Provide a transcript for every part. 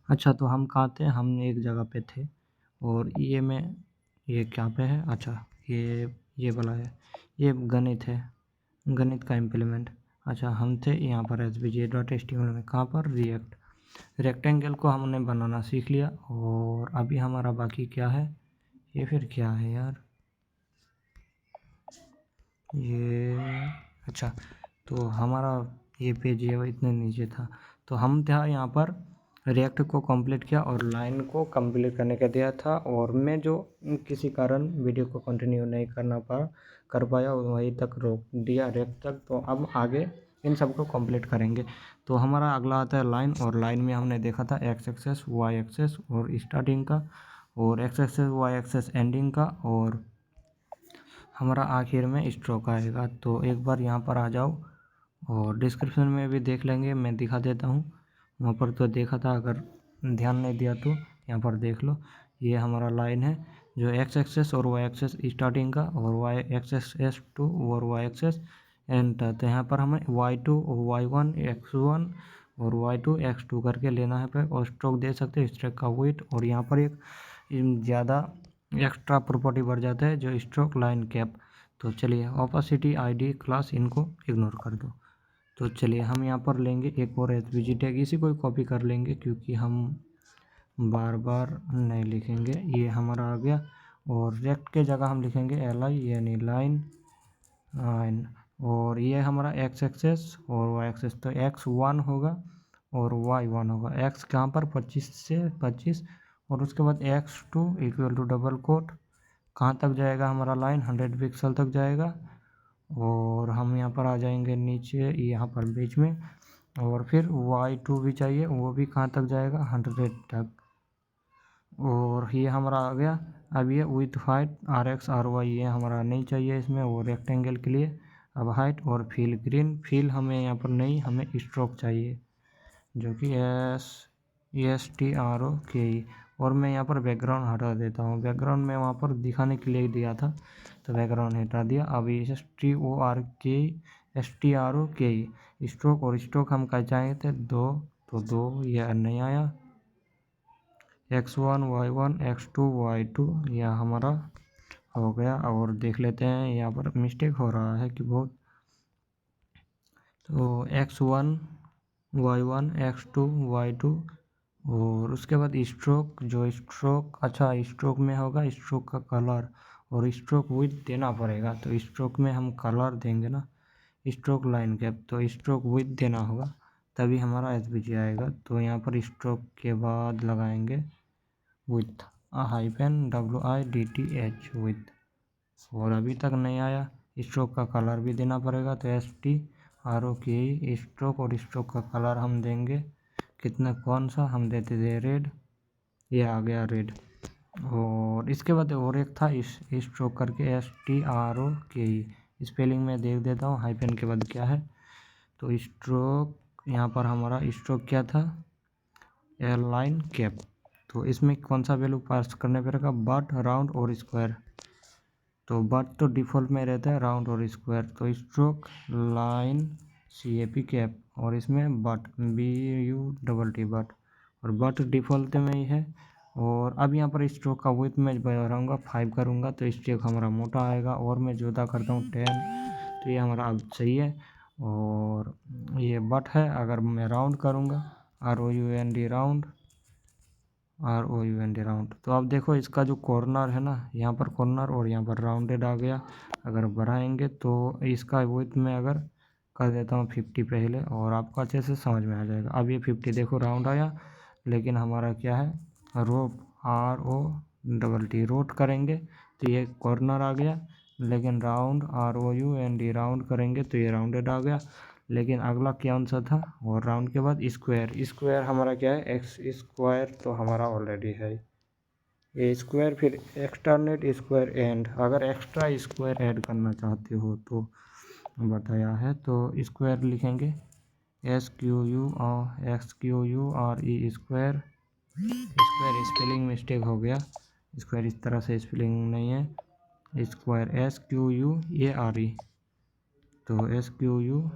अच्छा, तो हम कहाँ थे? हम एक जगह पे थे और ये क्या पे है? अच्छा, ये वाला है, ये गणित है, गणित का इम्प्लीमेंट। अच्छा, हम थे यहाँ पर svg.html में, कहाँ पर? रेक्टेंगल को हमने बनाना सीख लिया और अभी हमारा बाकी क्या है? ये फिर क्या है यार? ये अच्छा, तो हमारा ये पेज ये इतने नीचे था, तो हम था यहाँ पर रिएक्ट को कंप्लीट किया और लाइन को कंप्लीट करने का दिया था, और मैं जो किसी कारण वीडियो को कंटिन्यू नहीं कर पाया वहीं तक रोक दिया रिएक्ट तक। तो अब आगे इन सबको कंप्लीट करेंगे। तो हमारा अगला आता है लाइन, और लाइन में हमने देखा था एक्स एक्सेस, वाई एक्सेस और स्टार्टिंग का, और X axis Y axis ending का, और हमारा आखिर में स्ट्रोक आएगा। तो एक बार यहाँ पर आ जाओ और डिस्क्रिप्शन में भी देख लेंगे, मैं दिखा देता हूँ, वहाँ पर तो देखा था, अगर ध्यान नहीं दिया तो यहाँ पर देख लो। ये हमारा लाइन है जो एक्स एक्सेस और वाई एक्सेस स्टार्टिंग का, और वाई एक्सेस S2 और वाई एक्सेस एंड था। तो यहाँ पर हमें Y2 Y1 X1 और Y2 X2 करके लेना है पे, और स्ट्रोक दे सकते हैं स्ट्रोक का वेट, और यहाँ पर एक ज़्यादा एक्स्ट्रा प्रॉपर्टी बढ़ जाता है जो स्ट्रोक लाइन कैप। तो चलिए ऑपोसिटी आईडी क्लास इनको इग्नोर कर दो। तो चलिए हम यहाँ पर लेंगे एक और एसवीजी टैग, इसी को कॉपी कर लेंगे क्योंकि हम बार बार नहीं लिखेंगे। ये हमारा आ गया, और रेक्ट के जगह हम लिखेंगे LI यानी लाइन। और ये हमारा एक्स एक्सेस और वाई एक्सेस, तो X1 होगा और Y1 होगा। X कहाँ पर? 25 से 25, और उसके बाद X2 equal to double coat, कहाँ तक जाएगा हमारा लाइन? 100 पिक्सल तक जाएगा। और हम यहाँ पर आ जाएंगे नीचे यहाँ पर बीच में, और फिर Y2 भी चाहिए, वो भी कहाँ तक जाएगा? 100 तक। और ये हमारा आ गया। अब ये विथ हाइट RX RY ये हमारा नहीं चाहिए इसमें, वो रेक्टेंगल के लिए। अब हाइट और फील ग्रीन, फील हमें यहाँ पर नहीं, हमें स्ट्रोक चाहिए जो कि STROKE। और मैं यहाँ पर बैकग्राउंड हटा देता हूँ, बैकग्राउंड में वहाँ पर दिखाने के लिए दिया था तो बैकग्राउंड हटा दिया। अब STROKE स्ट्रोक, और स्ट्रोक हम क्या चाहे थे? 2, तो 2 यह नहीं आया। X1 Y1 X2 Y2 यह हमारा हो गया। और देख लेते हैं यहाँ पर मिस्टेक हो रहा है कि बहुत। तो X1 Y1 X2 Y2, और उसके बाद स्ट्रोक, जो स्ट्रोक अच्छा स्ट्रोक में होगा स्ट्रोक का कलर, और स्ट्रोक विड्थ देना पड़ेगा। तो स्ट्रोक में हम कलर देंगे ना, स्ट्रोक लाइन कैप, तो स्ट्रोक विड्थ देना होगा तभी हमारा एसवीजी आएगा। तो यहाँ पर स्ट्रोक के बाद लगाएंगे विथ -WIDTH विथ, और अभी तक नहीं आया। स्ट्रोक का कलर भी देना पड़ेगा, तो STROKE स्ट्रोक, और स्ट्रोक का कलर हम देंगे कितना, कौन सा हम देते थे? रेड, ये आ गया रेड। और इसके बाद और एक था इस स्ट्रोक करके STROKE, स्पेलिंग में देख देता हूँ हाइफन के बाद क्या है। तो स्ट्रोक यहाँ पर हमारा स्ट्रोक क्या था? Line cap. तो इसमें कौन सा वैल्यू पास करने पड़ेगा? बट, राउंड और स्क्वायर। तो बट तो डिफ़ॉल्ट में रहता है, राउंड और स्क्वायर। तो स्ट्रोक लाइन CAP कैप, और इसमें बट BUTT बट, और बट डिफ़ॉल्ट में ही है। और अब यहाँ पर स्ट्रोक का विड्थ मैं बढ़ाऊँगा 5 करूँगा तो स्ट्रोक हमारा मोटा आएगा, और मैं जोता करता हूँ 10, तो ये हमारा अब सही है। और ये बट है, अगर मैं राउंड करूँगा ROUND राउंड, तो अब देखो इसका जो कॉर्नर है ना, यहाँ पर कॉर्नर और यहाँ पर राउंडेड आ गया। अगर बढ़ाएंगे तो इसका विड्थ में अगर कर देता हूँ 50 पहले, और आपको अच्छे से समझ में आ जाएगा। अब ये 50 देखो राउंड आया, लेकिन हमारा क्या है? रोप, ROTT रोट करेंगे तो ये कॉर्नर आ गया, लेकिन राउंड ROUND राउंड करेंगे तो ये राउंडेड आ गया। लेकिन अगला कौन सा था? और राउंड के बाद स्क्वायर, स्क्वायर हमारा क्या है? एक्स स्क्वायर, तो हमारा ऑलरेडी है ये स्क्वायर। फिर एक्सटर्नेट स्क्वायर एंड, अगर एक्स्ट्रा स्क्वायर ऐड करना चाहते हो तो बताया है, तो स्क्वायर लिखेंगे SQURE square. Square spelling mistake हो गया, स्क्वायर इस तरह से स्पेलिंग नहीं है, स्क्वायर SQUARE, तो SQUARE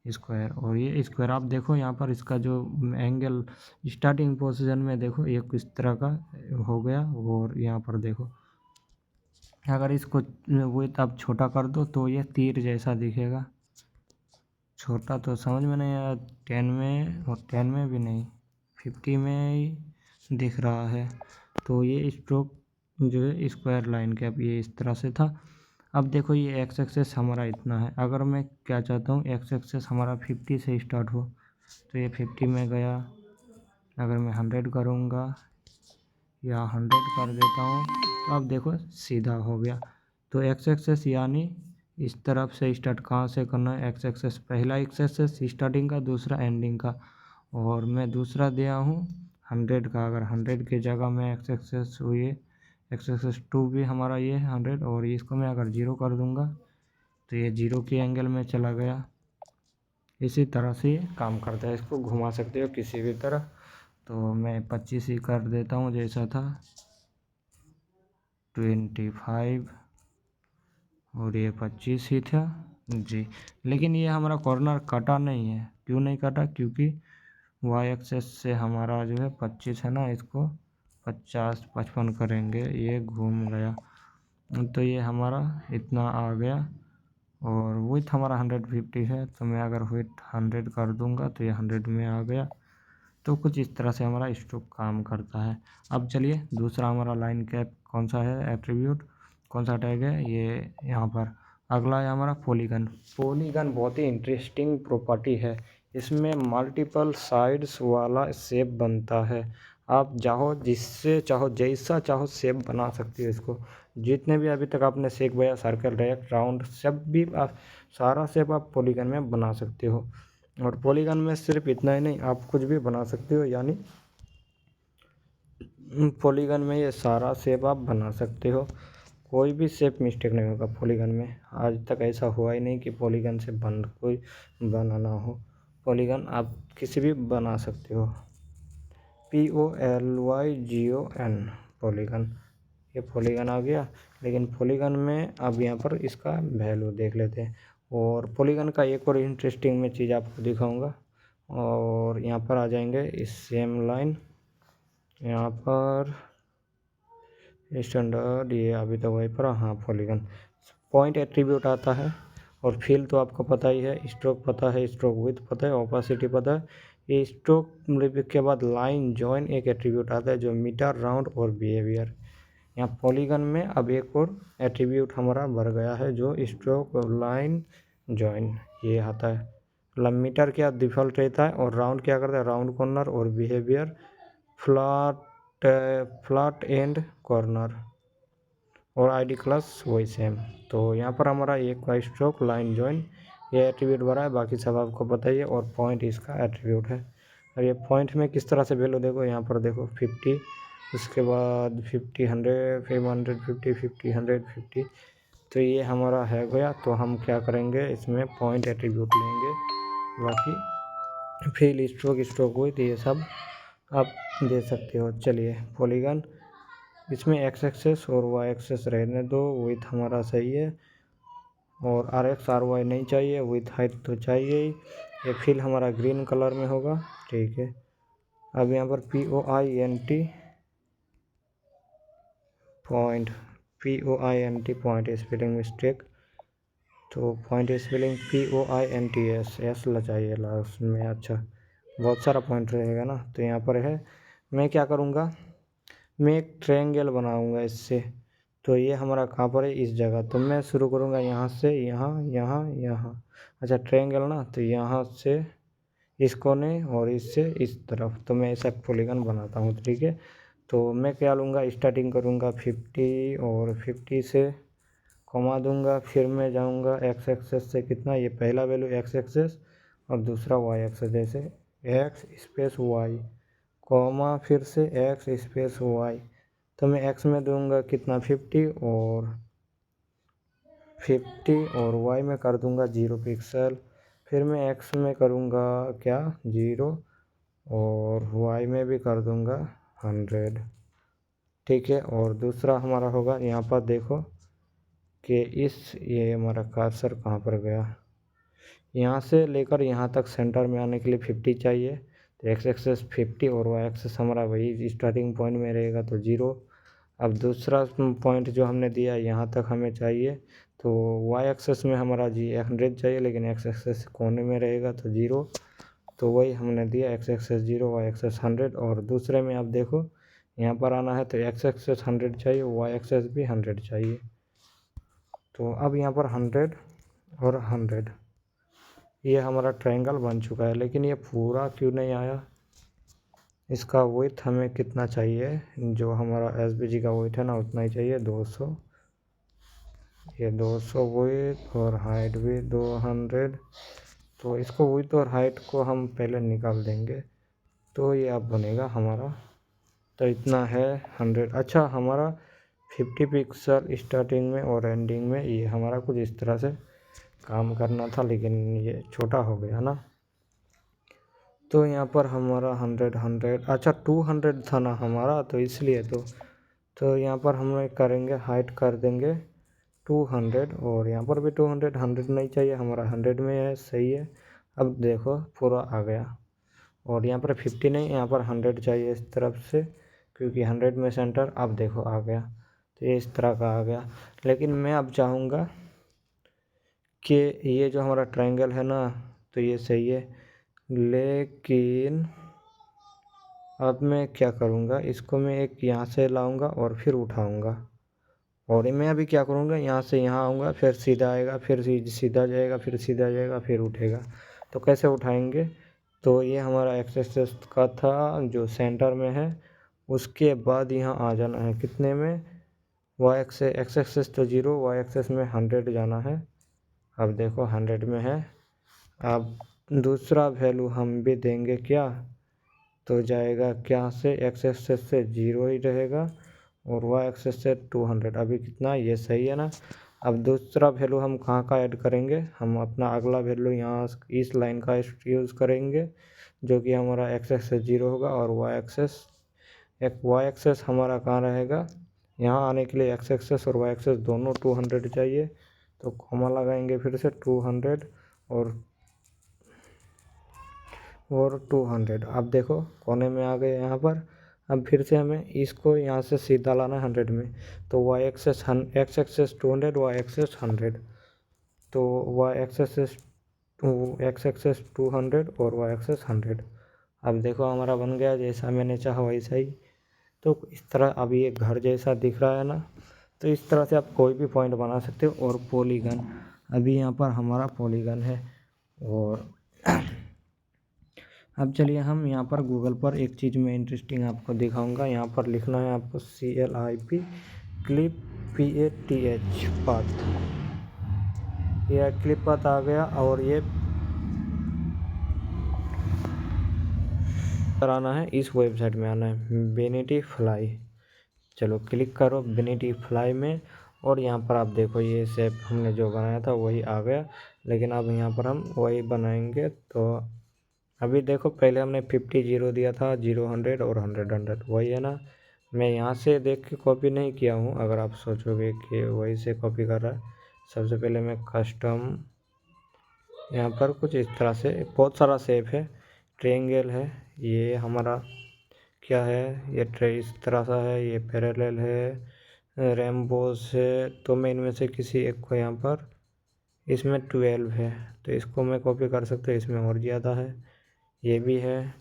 स्क्वायर। और ये स्क्वायर आप देखो यहाँ पर इसका जो एंगल स्टार्टिंग पोजीशन में देखो ये किस तरह का हो गया। और यहाँ पर देखो अगर इसको विड्थ आप छोटा कर दो तो ये तीर जैसा दिखेगा। छोटा तो समझ में नहीं आया, 10 में और 10 में भी नहीं, 50 में ही दिख रहा है। तो ये स्ट्रोक जो है स्क्वायर लाइन के अब ये इस तरह से था। अब देखो ये एक्स एक्सेस हमारा इतना है। अगर मैं क्या चाहता हूँ एक्स एक्सेस हमारा 50 से स्टार्ट हो तो ये 50 में गया। अगर मैं 100 करूँगा या 100 कर देता हूँ तो अब देखो सीधा हो गया। तो एक्स एक्सेस यानी इस तरफ से स्टार्ट कहाँ से करना है, एक्स एक्सेस पहला एक्स एक्सेस स्टार्टिंग का, दूसरा एंडिंग का। और मैं दूसरा दिया हूँ 100 का। अगर 100 की जगह में एक्स एक्सेस हुई एक्स एक्सेस 2 भी हमारा ये है 100। और इसको मैं अगर 0 कर दूँगा तो ये 0 के एंगल में चला गया। इसी तरह से ये काम करता है, इसको घुमा सकते हो किसी भी तरह। तो मैं 25 ही कर देता हूँ जैसा था, 25 और ये 25 ही था जी। लेकिन ये हमारा कॉर्नर कटा नहीं है। क्यों नहीं कटा? क्योंकि वाई एक्सेस से हमारा जो है 25 है ना, इसको 50 55 करेंगे, ये घूम गया। तो ये हमारा इतना आ गया। और विथ हमारा 150 है तो मैं अगर विथ 100 कर दूंगा तो ये 100 में आ गया। तो कुछ इस तरह से हमारा स्ट्रोक काम करता है। अब चलिए दूसरा हमारा लाइन कैप कौन सा है, एट्रीब्यूट कौन सा टैग है, ये यहाँ पर अगला है हमारा पॉलीगन। पॉलीगन बहुत ही इंटरेस्टिंग प्रॉपर्टी है। इसमें मल्टीपल साइड्स वाला शेप बनता है। आप चाहो जिससे चाहो जैसा चाहो शेप बना सकते हो इसको। जितने भी अभी तक आपने सेक बया, सर्कल, रेक्ट, राउंड, सब भी आप सारा शेप आप पॉलीगन में बना सकते हो। और पॉलीगन में सिर्फ इतना ही नहीं, आप कुछ भी बना सकते हो। यानी पॉलीगन में ये सारा शेप आप बना सकते हो, कोई भी शेप मिस्टेक नहीं होगा पॉलीगन में। आज तक ऐसा हुआ ही नहीं कि पॉलीगन से कोई बनाना हो। पॉलीगन आप किसी भी बना सकते हो। POLYGON पॉलीगन, ये पॉलीगन आ गया। लेकिन पॉलीगन में अब यहाँ पर इसका वैल्यू देख लेते हैं। और पॉलीगन का एक और इंटरेस्टिंग मैं चीज़ आपको दिखाऊंगा। और यहाँ पर आ जाएंगे इस सेम लाइन, यहाँ पर स्टैंडर्ड, ये अभी तो वहीं पर, हाँ पॉलीगन पॉइंट एट्रीब्यूट आता है। और फिल तो आपको पता ही है, स्ट्रोक पता है, स्ट्रोक विथ पता है, ओपेसिटी पता है। ये स्ट्रोक के बाद लाइन जॉइन एक एट्रीब्यूट आता है जो मीटर, राउंड और बिहेवियर। यहाँ पॉलीगन में अब एक और एट्रीब्यूट हमारा बढ़ गया है जो स्ट्रोक, लाइन, जॉइन ये आता है। मतलब मीटर क्या डिफ़ॉल्ट रहता है और राउंड क्या करता है, राउंड कॉर्नर, और बिहेवियर फ्लैट एंड कॉर्नर, और आईडी क्लास वही सेम। तो यहाँ पर हमारा एक का स्ट्रोक, लाइन, जॉइन ये एट्रीब्यूट भरा है, बाकी सब आपको पता ही है। और पॉइंट इसका एट्रीब्यूट है। और ये पॉइंट में किस तरह से वैल्यू देखो, यहाँ पर देखो 50, उसके बाद 50, 100, फिर 150, 50, 100, 50। तो ये हमारा है गया। तो हम क्या करेंगे, इसमें पॉइंट एट्रीब्यूट लेंगे। बाकी फिल, स्ट्रोक, स्ट्रोक विथ ये सब आप दे सकते हो। चलिए पॉलीगन, इसमें एक्स एक्सेस और वाई एक्सेस रहने दो, विथ हमारा सही है। और आर एक्स आर वाई नहीं चाहिए, विथ हाइट तो चाहिए ही। ये फिल हमारा ग्रीन कलर में होगा, ठीक है। अब यहाँ पर POINT point, POINT point spelling mistake. तो पॉइंट स्पेलिंग POINTS, एस चाहिए लास्ट में। अच्छा, बहुत सारा पॉइंट रहेगा ना। तो यहाँ पर है, मैं क्या करूँगा, मैं एक ट्रायंगल बनाऊँगा इससे। तो ये हमारा कहाँ पर है, इस जगह। तो मैं शुरू करूँगा यहाँ से, यहाँ, यहाँ, यहाँ। अच्छा ट्रायंगल ना, तो यहाँ से इस कोने और इससे इस तरफ। तो मैं ऐसा पॉलीगन बनाता हूँ, ठीक है। तो मैं क्या लूँगा, स्टार्टिंग करूँगा 50 और 50 से कमा दूँगा। फिर मैं जाऊँगा एक्स एक्सेस से कितना, ये पहला वैल्यू एक्स एक्सेस और दूसरा वाई एक्सेस, जैसे एक्स स्पेस वाई, कॉमा फिर से एक्स स्पेस वाई। तो मैं एक्स में दूंगा कितना, 50 और वाई में कर दूंगा 0 पिक्सल। फिर मैं एक्स में करूंगा क्या, 0, और वाई में भी कर दूंगा 100, ठीक है। और दूसरा हमारा होगा, यहाँ पर देखो कि ये हमारा कर्सर कहाँ पर गया, यहाँ से लेकर यहाँ तक सेंटर में आने के लिए 50 चाहिए, तो एक्स एक्सेस 50 और वाई एक्सेस हमारा वही स्टार्टिंग पॉइंट में रहेगा तो 0। अब दूसरा पॉइंट जो हमने दिया यहाँ तक हमें चाहिए, तो वाई एक्सेस में हमारा 100 चाहिए, लेकिन एक्स एक्सेस कोने में रहेगा तो 0, तो वही हमने दिया एक्स एक्सेस 0 वाई एक्सेस 100। और दूसरे में आप देखो यहाँ पर आना है तो एक्स एक्सेस 100 चाहिए, वाई एक्सेस भी 100 चाहिए। तो अब यहाँ पर 100 और 100 ये हमारा ट्रायंगल बन चुका है, लेकिन ये पूरा क्यों नहीं आया? इसका विड्थ हमें कितना चाहिए, जो हमारा एसबीजी का विड्थ है ना उतना ही चाहिए 200, ये 200 विड्थ और हाइट भी 200। तो इसको विड्थ और हाइट को हम पहले निकाल देंगे, तो ये अब बनेगा हमारा, तो इतना है 100। अच्छा, हमारा 50 पिक्सल स्टार्टिंग में और एंडिंग में, ये हमारा कुछ इस तरह से काम करना था, लेकिन ये छोटा हो गया ना। तो यहाँ पर हमारा 100 अच्छा 200 था ना हमारा, तो इसलिए तो यहाँ पर हम करेंगे हाइट कर देंगे 200, और यहाँ पर भी 200, 100 नहीं चाहिए हमारा, 100 में है, सही है। अब देखो पूरा आ गया, और यहाँ पर 50 नहीं, यहाँ पर 100 चाहिए इस तरफ से, क्योंकि 100 में सेंटर। अब देखो आ गया, तो ये इस तरह का आ गया। लेकिन मैं अब चाहूँगा कि ये जो हमारा ट्रायंगल है ना, तो ये सही है, लेकिन अब मैं क्या करूँगा, इसको मैं एक यहाँ से लाऊंगा और फिर उठाऊँगा, और मैं अभी क्या करूँगा, यहाँ से यहाँ आऊँगा, फिर सीधा आएगा, फिर सीधा जाएगा, फिर सीधा जाएगा, फिर उठेगा। तो कैसे उठाएंगे? तो ये हमारा एक्स एक्सेस का था जो सेंटर में है, उसके बाद यहाँ आ जाना है कितने में, वाई एक्स एक्सेस तो 0, वाई एक्सेस में 100 जाना है। अब देखो 100 में है। अब दूसरा वैल्यू हम भी देंगे क्या, तो जाएगा क्या से, एक्स एक्सेस से 0 ही रहेगा, और वाई एक्सेस से 200। अभी कितना, ये सही है ना। अब दूसरा वैल्यू हम कहाँ का ऐड करेंगे, हम अपना अगला वैल्यू यहाँ इस लाइन का यूज़ करेंगे, जो कि हमारा एक्स एक्सेस 0 होगा, और वाई एक्सेस हमारा कहाँ रहेगा, यहाँ आने के लिए एक्स एक्सेस और वाई एक्सेस दोनों 200 चाहिए, तो कॉमा लगाएंगे फिर से 200 और 200। अब देखो कोने में आ गए यहाँ पर। अब फिर से हमें इसको यहाँ से सीधा लाना है 100 में, तो Y axis X axis 200, Y axis 100, तो वाई एक्सेस एक्स एक्सेस 200 और वाई एक्सेस 100। अब देखो हमारा बन गया, जैसा मैंने चाहा वैसा ही। तो इस तरह अब ये घर जैसा दिख रहा है ना, तो इस तरह से आप कोई भी पॉइंट बना सकते हो। और पॉलीगन, अभी यहाँ पर हमारा पॉलीगन है। और अब चलिए हम यहाँ पर गूगल पर एक चीज़ में इंटरेस्टिंग आपको दिखाऊंगा। यहाँ पर लिखना है आपको CLIP क्लिप PATH पाथ, ये क्लिप पाथ आ गया, और ये आना है, इस वेबसाइट में आना है वेनिटी फ्लाई। चलो क्लिक करो वेनिटी फ्लाई में, और यहाँ पर आप देखो ये शेप हमने जो बनाया था वही आ गया, लेकिन अब यहाँ पर हम वही बनाएंगे। तो अभी देखो पहले हमने 50 0 दिया था, 0 100 और 100 100 वही है ना। मैं यहाँ से देख के कॉपी नहीं किया हूँ, अगर आप सोचोगे कि वही से कॉपी कर रहा है। सबसे पहले मैं कस्टम, यहाँ पर कुछ इस तरह से बहुत सारा शेप है, ट्रायंगल है, ये हमारा क्या है, ये ट्रे इस तरह सा है, ये पैरेलल है, रेम्बोस है। तो मैं इनमें से किसी एक को यहाँ पर, इसमें 12 है, तो इसको मैं कॉपी कर सकता हूँ, इसमें और ज़्यादा है, ये भी है,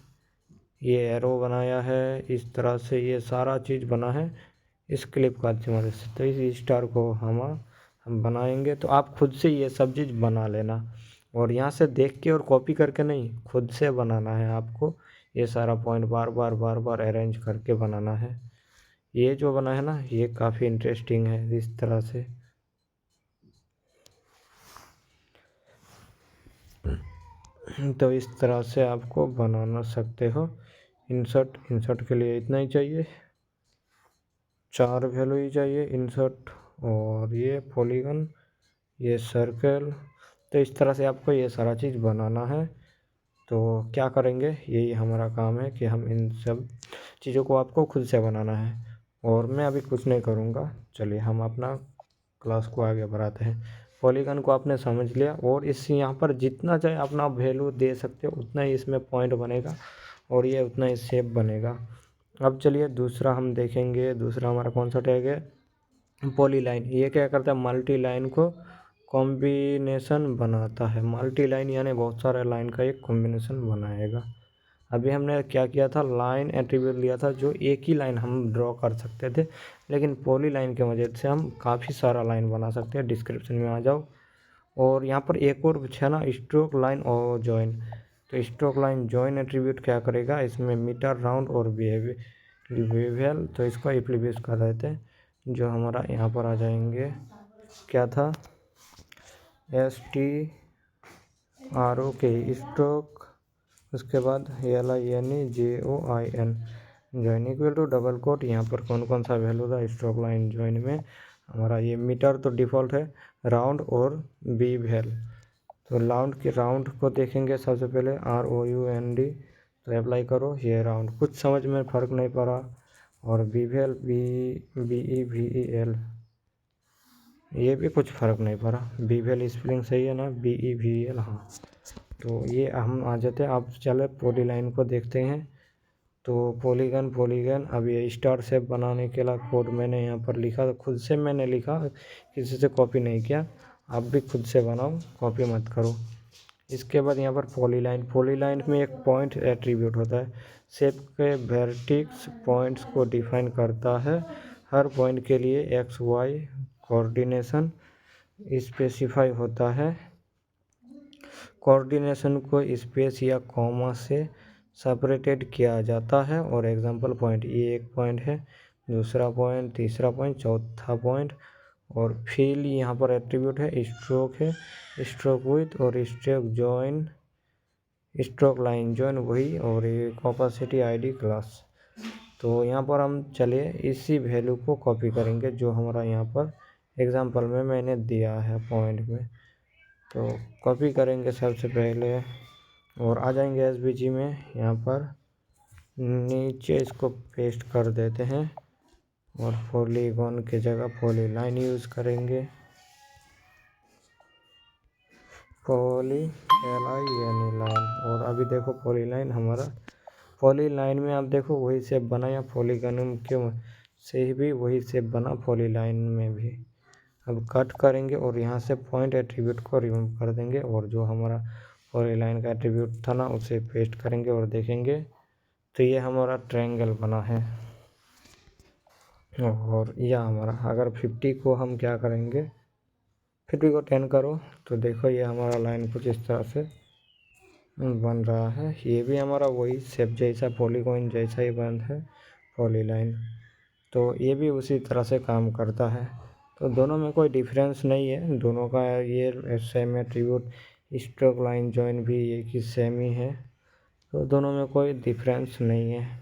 ये एरो बनाया है इस तरह से, ये सारा चीज़ बना है इस क्लिप का मदद से। तो इस स्टार को हम बनाएंगे। तो आप खुद से ये सब चीज़ बना लेना, और यहाँ से देख के और कॉपी करके नहीं, खुद से बनाना है आपको। ये सारा पॉइंट बार बार बार बार अरेंज करके बनाना है। ये जो बना है ना, ये काफ़ी इंटरेस्टिंग है इस तरह से। तो इस तरह से आपको बनाना सकते हो। इंसर्ट के लिए इतना ही चाहिए, 4 वैल्यू ही चाहिए इंसर्ट, और ये पॉलीगन, ये सर्कल। तो इस तरह से आपको ये सारा चीज़ बनाना है। तो क्या करेंगे, यही हमारा काम है कि हम इन सब चीज़ों को आपको खुद से बनाना है, और मैं अभी कुछ नहीं करूँगा। चलिए हम अपना क्लास को आगे बढ़ाते हैं। पॉलीगन को आपने समझ लिया, और इस यहाँ पर जितना चाहे अपना वैल्यू दे सकते हो, उतना ही इसमें पॉइंट बनेगा और ये उतना ही शेप बनेगा। अब चलिए दूसरा हम देखेंगे। दूसरा हमारा कौन सा टैग है? पॉलीलाइन। ये क्या करता है? मल्टी लाइन को कॉम्बिनेशन बनाता है। मल्टी लाइन यानी बहुत सारे लाइन का एक कॉम्बिनेशन बनाएगा। अभी हमने क्या किया था? लाइन एट्रीब्यूट लिया था जो एक ही लाइन हम ड्रॉ कर सकते थे, लेकिन पॉली लाइन की वजह से हम काफ़ी सारा लाइन बना सकते हैं। डिस्क्रिप्शन में आ जाओ। और यहाँ पर एक और है ना, स्ट्रोक लाइन और जॉइन। तो स्ट्रोक लाइन जॉइन एट्रीब्यूट क्या करेगा? इसमें मीटर, राउंड और बिहेवियल, तो इसको एप्लीबेस कर देते हैं, जो हमारा यहाँ पर आ जाएंगे। क्या था? STROK स्ट्रोक, उसके बाद LINE join equal to double quote. यहाँ पर कौन कौन सा वैल्यू था स्ट्रोक लाइन जॉइन में? हमारा ये मीटर तो डिफ़ॉल्ट है, राउंड और बिहेवियल। तो राउंड को देखेंगे सबसे पहले, ROUND, तो अप्लाई करो। ये राउंड कुछ समझ में फ़र्क नहीं पड़ा। और बिहेवियल BEVEL, ये भी कुछ फ़र्क नहीं पड़ा। बिहेवियल स्पेलिंग सही है ना? BEVEL, हाँ। तो ये हम आ जाते हैं। अब चले पॉलीलाइन को देखते हैं। तो पॉलीगन अब ये स्टार शेप बनाने के लिए कोड मैंने यहाँ पर लिखा, तो खुद से मैंने लिखा, किसी से कॉपी नहीं किया। आप भी खुद से बनाओ, कॉपी मत करो। इसके बाद यहाँ पर पॉलीलाइन में एक पॉइंट एट्रीब्यूट होता है। शेप के वर्टेक्स पॉइंट्स को डिफाइन करता है। हर पॉइंट के लिए XY कोऑर्डिनेशन स्पेसिफाई होता है। कोऑर्डिनेशन को स्पेस या कॉमा से सेपरेटेड किया जाता है। और एग्जांपल पॉइंट, ये एक पॉइंट है, दूसरा पॉइंट, तीसरा पॉइंट, चौथा पॉइंट। और फिल यहाँ पर एट्रीब्यूट है, स्ट्रोक है, स्ट्रोक विथ और stroke join, stroke line join वही, और एक ओपेसिटी ID क्लास। तो यहाँ पर हम चलिए इसी वैल्यू को कॉपी करेंगे जो हमारा यहाँ पर एग्जांपल में मैंने दिया है पॉइंट में। तो कॉपी करेंगे सबसे पहले और आ जाएंगे SVG में। यहाँ पर नीचे इसको पेस्ट कर देते हैं और पॉलीगॉन की जगह पॉलीलाइन यूज़ करेंगे। LINE line. और अभी देखो पॉलीलाइन हमारा, पॉलीलाइन में आप देखो वही शेप बना, या पॉलीगन के से भी वही शेप बना पॉलीलाइन में भी। अब कट करेंगे और यहाँ से पॉइंट एट्रीब्यूट को रिमूव कर देंगे, और जो हमारा पॉलीलाइन का एट्रीब्यूट था ना उसे पेस्ट करेंगे और देखेंगे तो ये हमारा ट्रायंगल बना है। और यह हमारा, अगर 50 को हम क्या करेंगे, 50 को 10 करो, तो देखो ये हमारा लाइन कुछ इस तरह से बन रहा है। ये भी हमारा वही शेप जैसा पॉलीगॉन जैसा ही बन है पॉलीलाइन। तो ये भी उसी तरह से काम करता है। तो दोनों में कोई डिफरेंस नहीं है, दोनों का ये same attribute. Stroke line join भी एक ही सेम ही है, तो दोनों में कोई डिफरेंस नहीं है।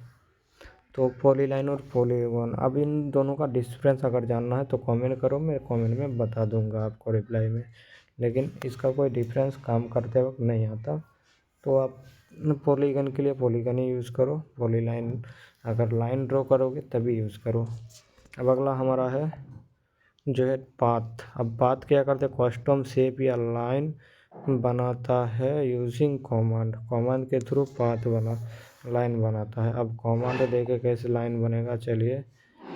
तो पॉलीलाइन और पॉलीगॉन, अब इन दोनों का डिफरेंस अगर जानना है तो कमेंट करो, मैं कमेंट में बता दूंगा आपको रिप्लाई में। लेकिन इसका कोई डिफरेंस काम करते वक्त नहीं आता। तो आप पॉलीगन के लिए पॉलीगन ही यूज़ करो, पॉलीलाइन अगर लाइन ड्रॉ करोगे तभी यूज़ करो। अब अगला हमारा है जो है पाथ। अब पाथ क्या करते हैं? कस्टम शेप या लाइन बनाता है यूजिंग कमांड के थ्रू पाथ लाइन बनाता है। अब कमांड देके कैसे लाइन बनेगा, चलिए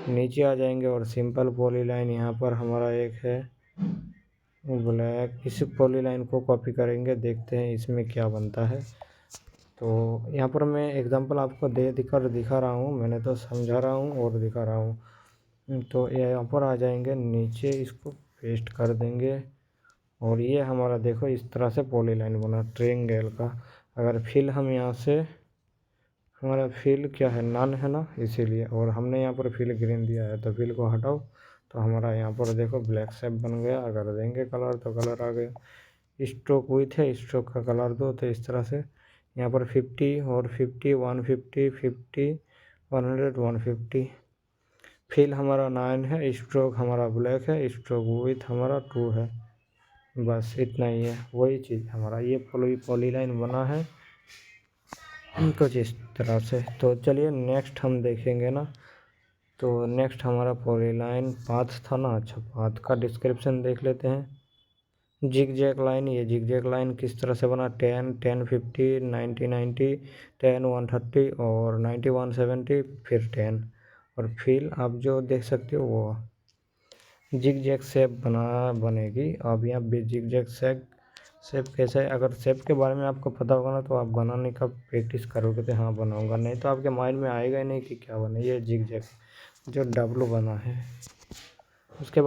नीचे आ जाएंगे और सिंपल पॉलीलाइन यहाँ पर हमारा एक है ब्लैक, इस पॉलीलाइन को कॉपी करेंगे, देखते हैं इसमें क्या बनता है। तो यहाँ पर मैं एग्जांपल आपको दिखा रहा हूँ, मैंने तो समझा रहा हूँ और दिखा रहा हूँ। तो यहाँ पर आ जाएंगे नीचे, इसको पेस्ट कर देंगे और ये हमारा देखो इस तरह से पॉलीलाइन बना ट्रायंगल का। अगर फिल हम यहाँ से, हमारा फिल क्या है, नन है ना, इसीलिए, और हमने यहाँ पर फिल ग्रीन दिया है, तो फिल को हटाओ तो हमारा यहाँ पर देखो ब्लैक शेप बन गया। अगर देंगे कलर तो कलर आ गया। स्ट्रोक विथ है, स्ट्रोक का कलर दो, तो इस तरह से यहाँ पर 50 और 50, 150, 50, 100, 150। फिल हमारा 9 है, स्ट्रोक हमारा ब्लैक है, स्ट्रोक विथ हमारा 2 है। बस इतना ही है, वही चीज़ हमारा ये पॉलीलाइन बना है कुछ इस तरह से। तो चलिए नेक्स्ट हम देखेंगे ना। तो नेक्स्ट हमारा पॉलीलाइन पाथ था ना। अच्छा, पाथ का डिस्क्रिप्शन देख लेते हैं। जिग जैग लाइन, ये जिग जैग लाइन किस तरह से बना, 10 10 50 90 90 10 130 और 90 170 फिर 10, और फिर आप जो देख सकते हो वो जिग जैग शेप बनेगी। अब यहाँ भी जिग जैग शेप कैसा है, अगर शेप के बारे में आपको पता होगा ना तो आप बनाने का प्रैक्टिस करोगे तो हाँ बनाऊंगा, नहीं तो आपके माइंड में आएगा ही नहीं कि क्या बने। ये जिग जैग जो डब्लू बना है। उसके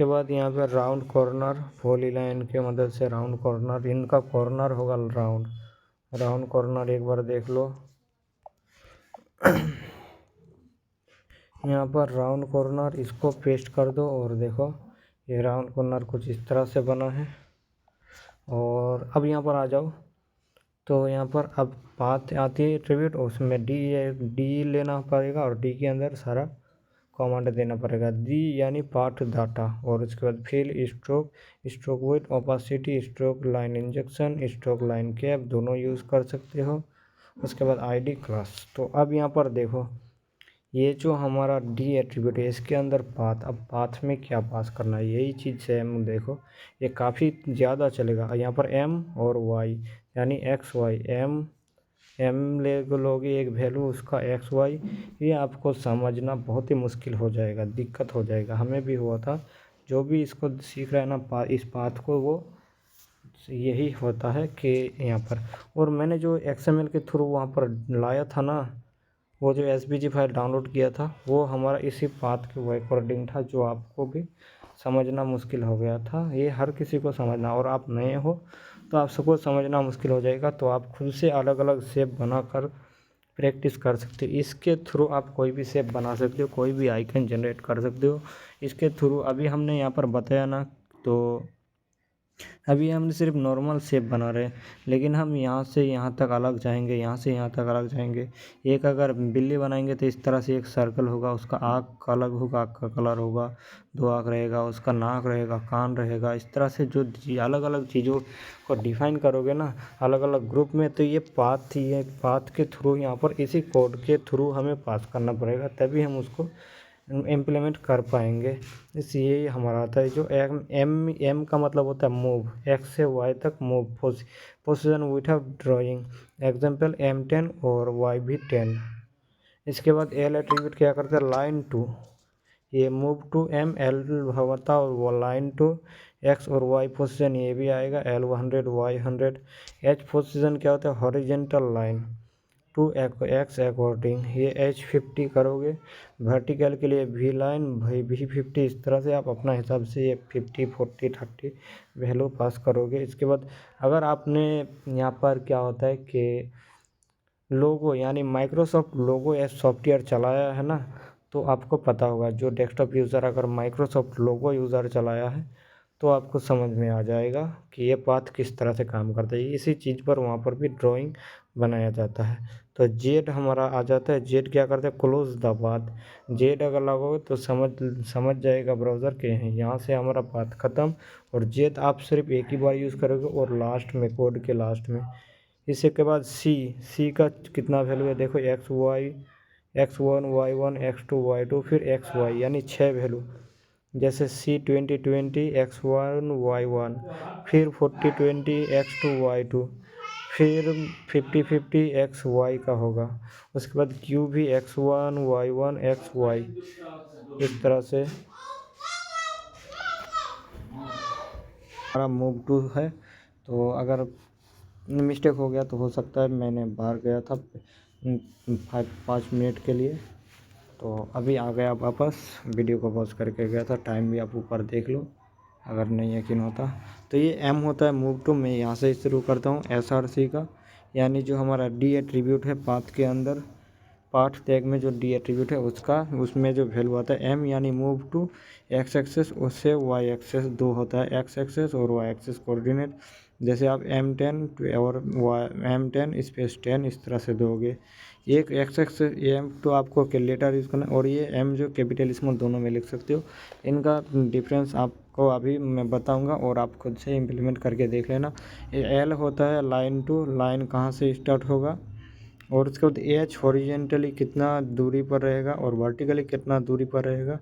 बाद यहाँ पे राउंड कॉर्नर, पॉली लाइन के मदद से राउंड कॉर्नर, इनका कॉर्नर होगा राउंड कॉर्नर एक बार देख लो। यहाँ पर राउंड कॉर्नर, इसको पेस्ट कर दो और देखो ये राउंड कॉर्नर कुछ इस तरह से बना है। और अब यहाँ पर आ जाओ, तो यहाँ पर अब बात आती है एट्रीब्यूट, उसमें डी लेना पड़ेगा और डी के अंदर सारा कमांड देना पड़ेगा। डी यानी पार्ट डाटा, और उसके बाद fill, stroke width, opacity, stroke line injection, stroke line cap दोनों यूज़ कर सकते हो। उसके बाद आईडी क्लास। तो अब यहाँ पर देखो ये जो हमारा डी एट्रीब्यूट है इसके अंदर पाथ, अब पाथ में क्या पास करना है यही चीज़ सेम देखो, ये काफ़ी ज़्यादा चलेगा। यहाँ पर एम और वाई यानी एक्स वाई, एम लोगे एक वैल्यू उसका एक्स वाई, ये आपको समझना बहुत ही मुश्किल हो जाएगा, दिक्कत हो जाएगा, हमें भी हुआ था। जो भी इसको सीख रहा है ना इस पाथ को, वो यही होता है कि यहाँ पर, और मैंने जो XML के थ्रू वहाँ पर लाया था ना, वो जो SVG फाइल डाउनलोड किया था वो हमारा इसी पाथ के वो अकॉर्डिंग था, जो आपको भी समझना मुश्किल हो गया था। ये हर किसी को समझना, और आप नए हो तो आप सबको समझना मुश्किल हो जाएगा। तो आप खुद से अलग अलग शेप बनाकर प्रैक्टिस कर सकते हो। इसके थ्रू आप कोई भी शेप बना सकते हो, कोई भी आइकन जनरेट कर सकते हो इसके थ्रू। अभी हमने यहाँ पर बताया ना, तो अभी हमने सिर्फ नॉर्मल शेप बना रहे हैं, लेकिन हम यहाँ से यहाँ तक अलग जाएंगे, यहाँ से यहाँ तक अलग जाएंगे। एक अगर बिल्ली बनाएंगे तो इस तरह से एक सर्कल होगा, उसका आँख अलग होगा, आँख का कलर होगा, 2 आँख रहेगा, उसका नाक रहेगा, कान रहेगा। इस तरह से जो अलग अलग चीज़ों को डिफाइन करोगे ना अलग अलग ग्रुप में, तो ये पाथ के थ्रू यहाँ पर इसी कोड के थ्रू हमें पास करना पड़ेगा, तभी हम उसको इम्प्लीमेंट कर पाएंगे। इसलिए हमारा आता है जो एम का मतलब होता है मूव, एक्स से वाई तक move, position without drawing, example M10 और वाई भी 10। इसके बाद एल एट्रीब्यूट क्या करता है, लाइन टू, ये मूव टू एम एल होता है, और वो लाइन टू एक्स और वाई पोजीशन ये भी आएगा L 100 Y 100। एच पोजीशन क्या होता है, horizontal line to X according, ये H 50 करोगे। वर्टिकल के लिए V लाइन V 50, इस तरह से आप अपना हिसाब से ये 50 40 30 वैल्यू पास करोगे। इसके बाद अगर आपने यहाँ पर क्या होता है कि लोगो यानी माइक्रोसॉफ्ट लोगो या सॉफ्टवेयर चलाया है ना, तो आपको पता होगा, जो डेस्कटॉप यूज़र अगर माइक्रोसॉफ्ट लोगो यूज़र चलाया है तो आपको समझ में आ जाएगा कि ये पाथ किस तरह से काम करता है। इसी चीज़ पर वहाँ पर भी ड्राइंग बनाया जाता है। तो जेड हमारा आ जाता है, जेड क्या करता है, क्लोज द पाथ। जेड अगर लगोगे तो समझ जाएगा ब्राउज़र के हैं, यहाँ से हमारा पाथ ख़त्म। और जेड आप सिर्फ एक ही बार यूज़ करोगे और लास्ट में, कोड के लास्ट में। इसी के बाद सी का कितना वैल्यू है देखो, X1 Y1 X2 Y2 फिर XY यानी 6 वैल्यू। जैसे C 20 20 X1 Y1, फिर 40 20 X2 Y2, फिर 50 50 XY का होगा। उसके बाद Q भी X1 Y1 XY, इस तरह से हमारा मूव टू है। तो अगर मिस्टेक हो गया तो हो सकता है, मैंने बाहर गया था 5 मिनट के लिए, तो अभी आ गया वापस। वीडियो को पॉज करके गया था, टाइम भी आप ऊपर देख लो अगर नहीं यकीन होता। तो ये एम होता है मूव टू। मैं यहाँ से शुरू करता हूँ SRC का, यानी जो हमारा डी एट्रीब्यूट है पाथ के अंदर, पाथ टैग में जो डी एट्रीब्यूट है उसमें जो वैल्यू आता है M यानी मूव टू एक्स एक्सेस, उससे वाई एक्सेस 2 होता है, एक्स एक्सेस और वाई एक्सेस कोऑर्डिनेट। जैसे आप M10 और M10 स्पेस 10 इस तरह से दोगे। एक एक्स एक्सेस M तो आपको कैलकुलेटर यूज़ करना, और ये M जो कैपिटल स्मॉल दोनों में लिख सकते हो। इनका डिफरेंस आपको अभी मैं बताऊंगा और आप खुद से इम्प्लीमेंट करके देख लेना। ये L होता है लाइन टू, लाइन कहाँ से स्टार्ट होगा, और उसके बाद एच हॉरिजेंटली कितना दूरी पर रहेगा और वर्टिकली कितना दूरी पर रहेगा।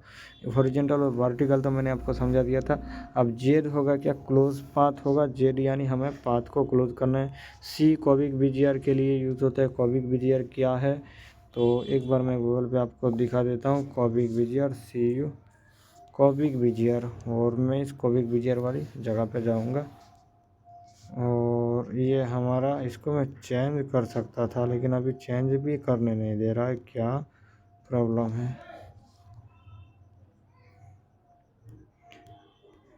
हॉरिजेंटल और वर्टिकल तो मैंने आपको समझा दिया था। अब जेड होगा क्या, क्लोज पाथ होगा। जेड यानी हमें पाथ को क्लोज करना है। सी क्यूबिक बीजीआर के लिए यूज़ होता है। क्यूबिक बीजीआर क्या है, तो एक बार मैं गूगल पे आपको दिखा देता हूँ। Cubic BGR, CU cubic BGR, और मैं इस क्यूबिक बीजीआर वाली जगह पे जाऊँगा और ये हमारा, इसको मैं चेंज कर सकता था लेकिन अभी चेंज भी करने नहीं दे रहा है, क्या प्रॉब्लम है।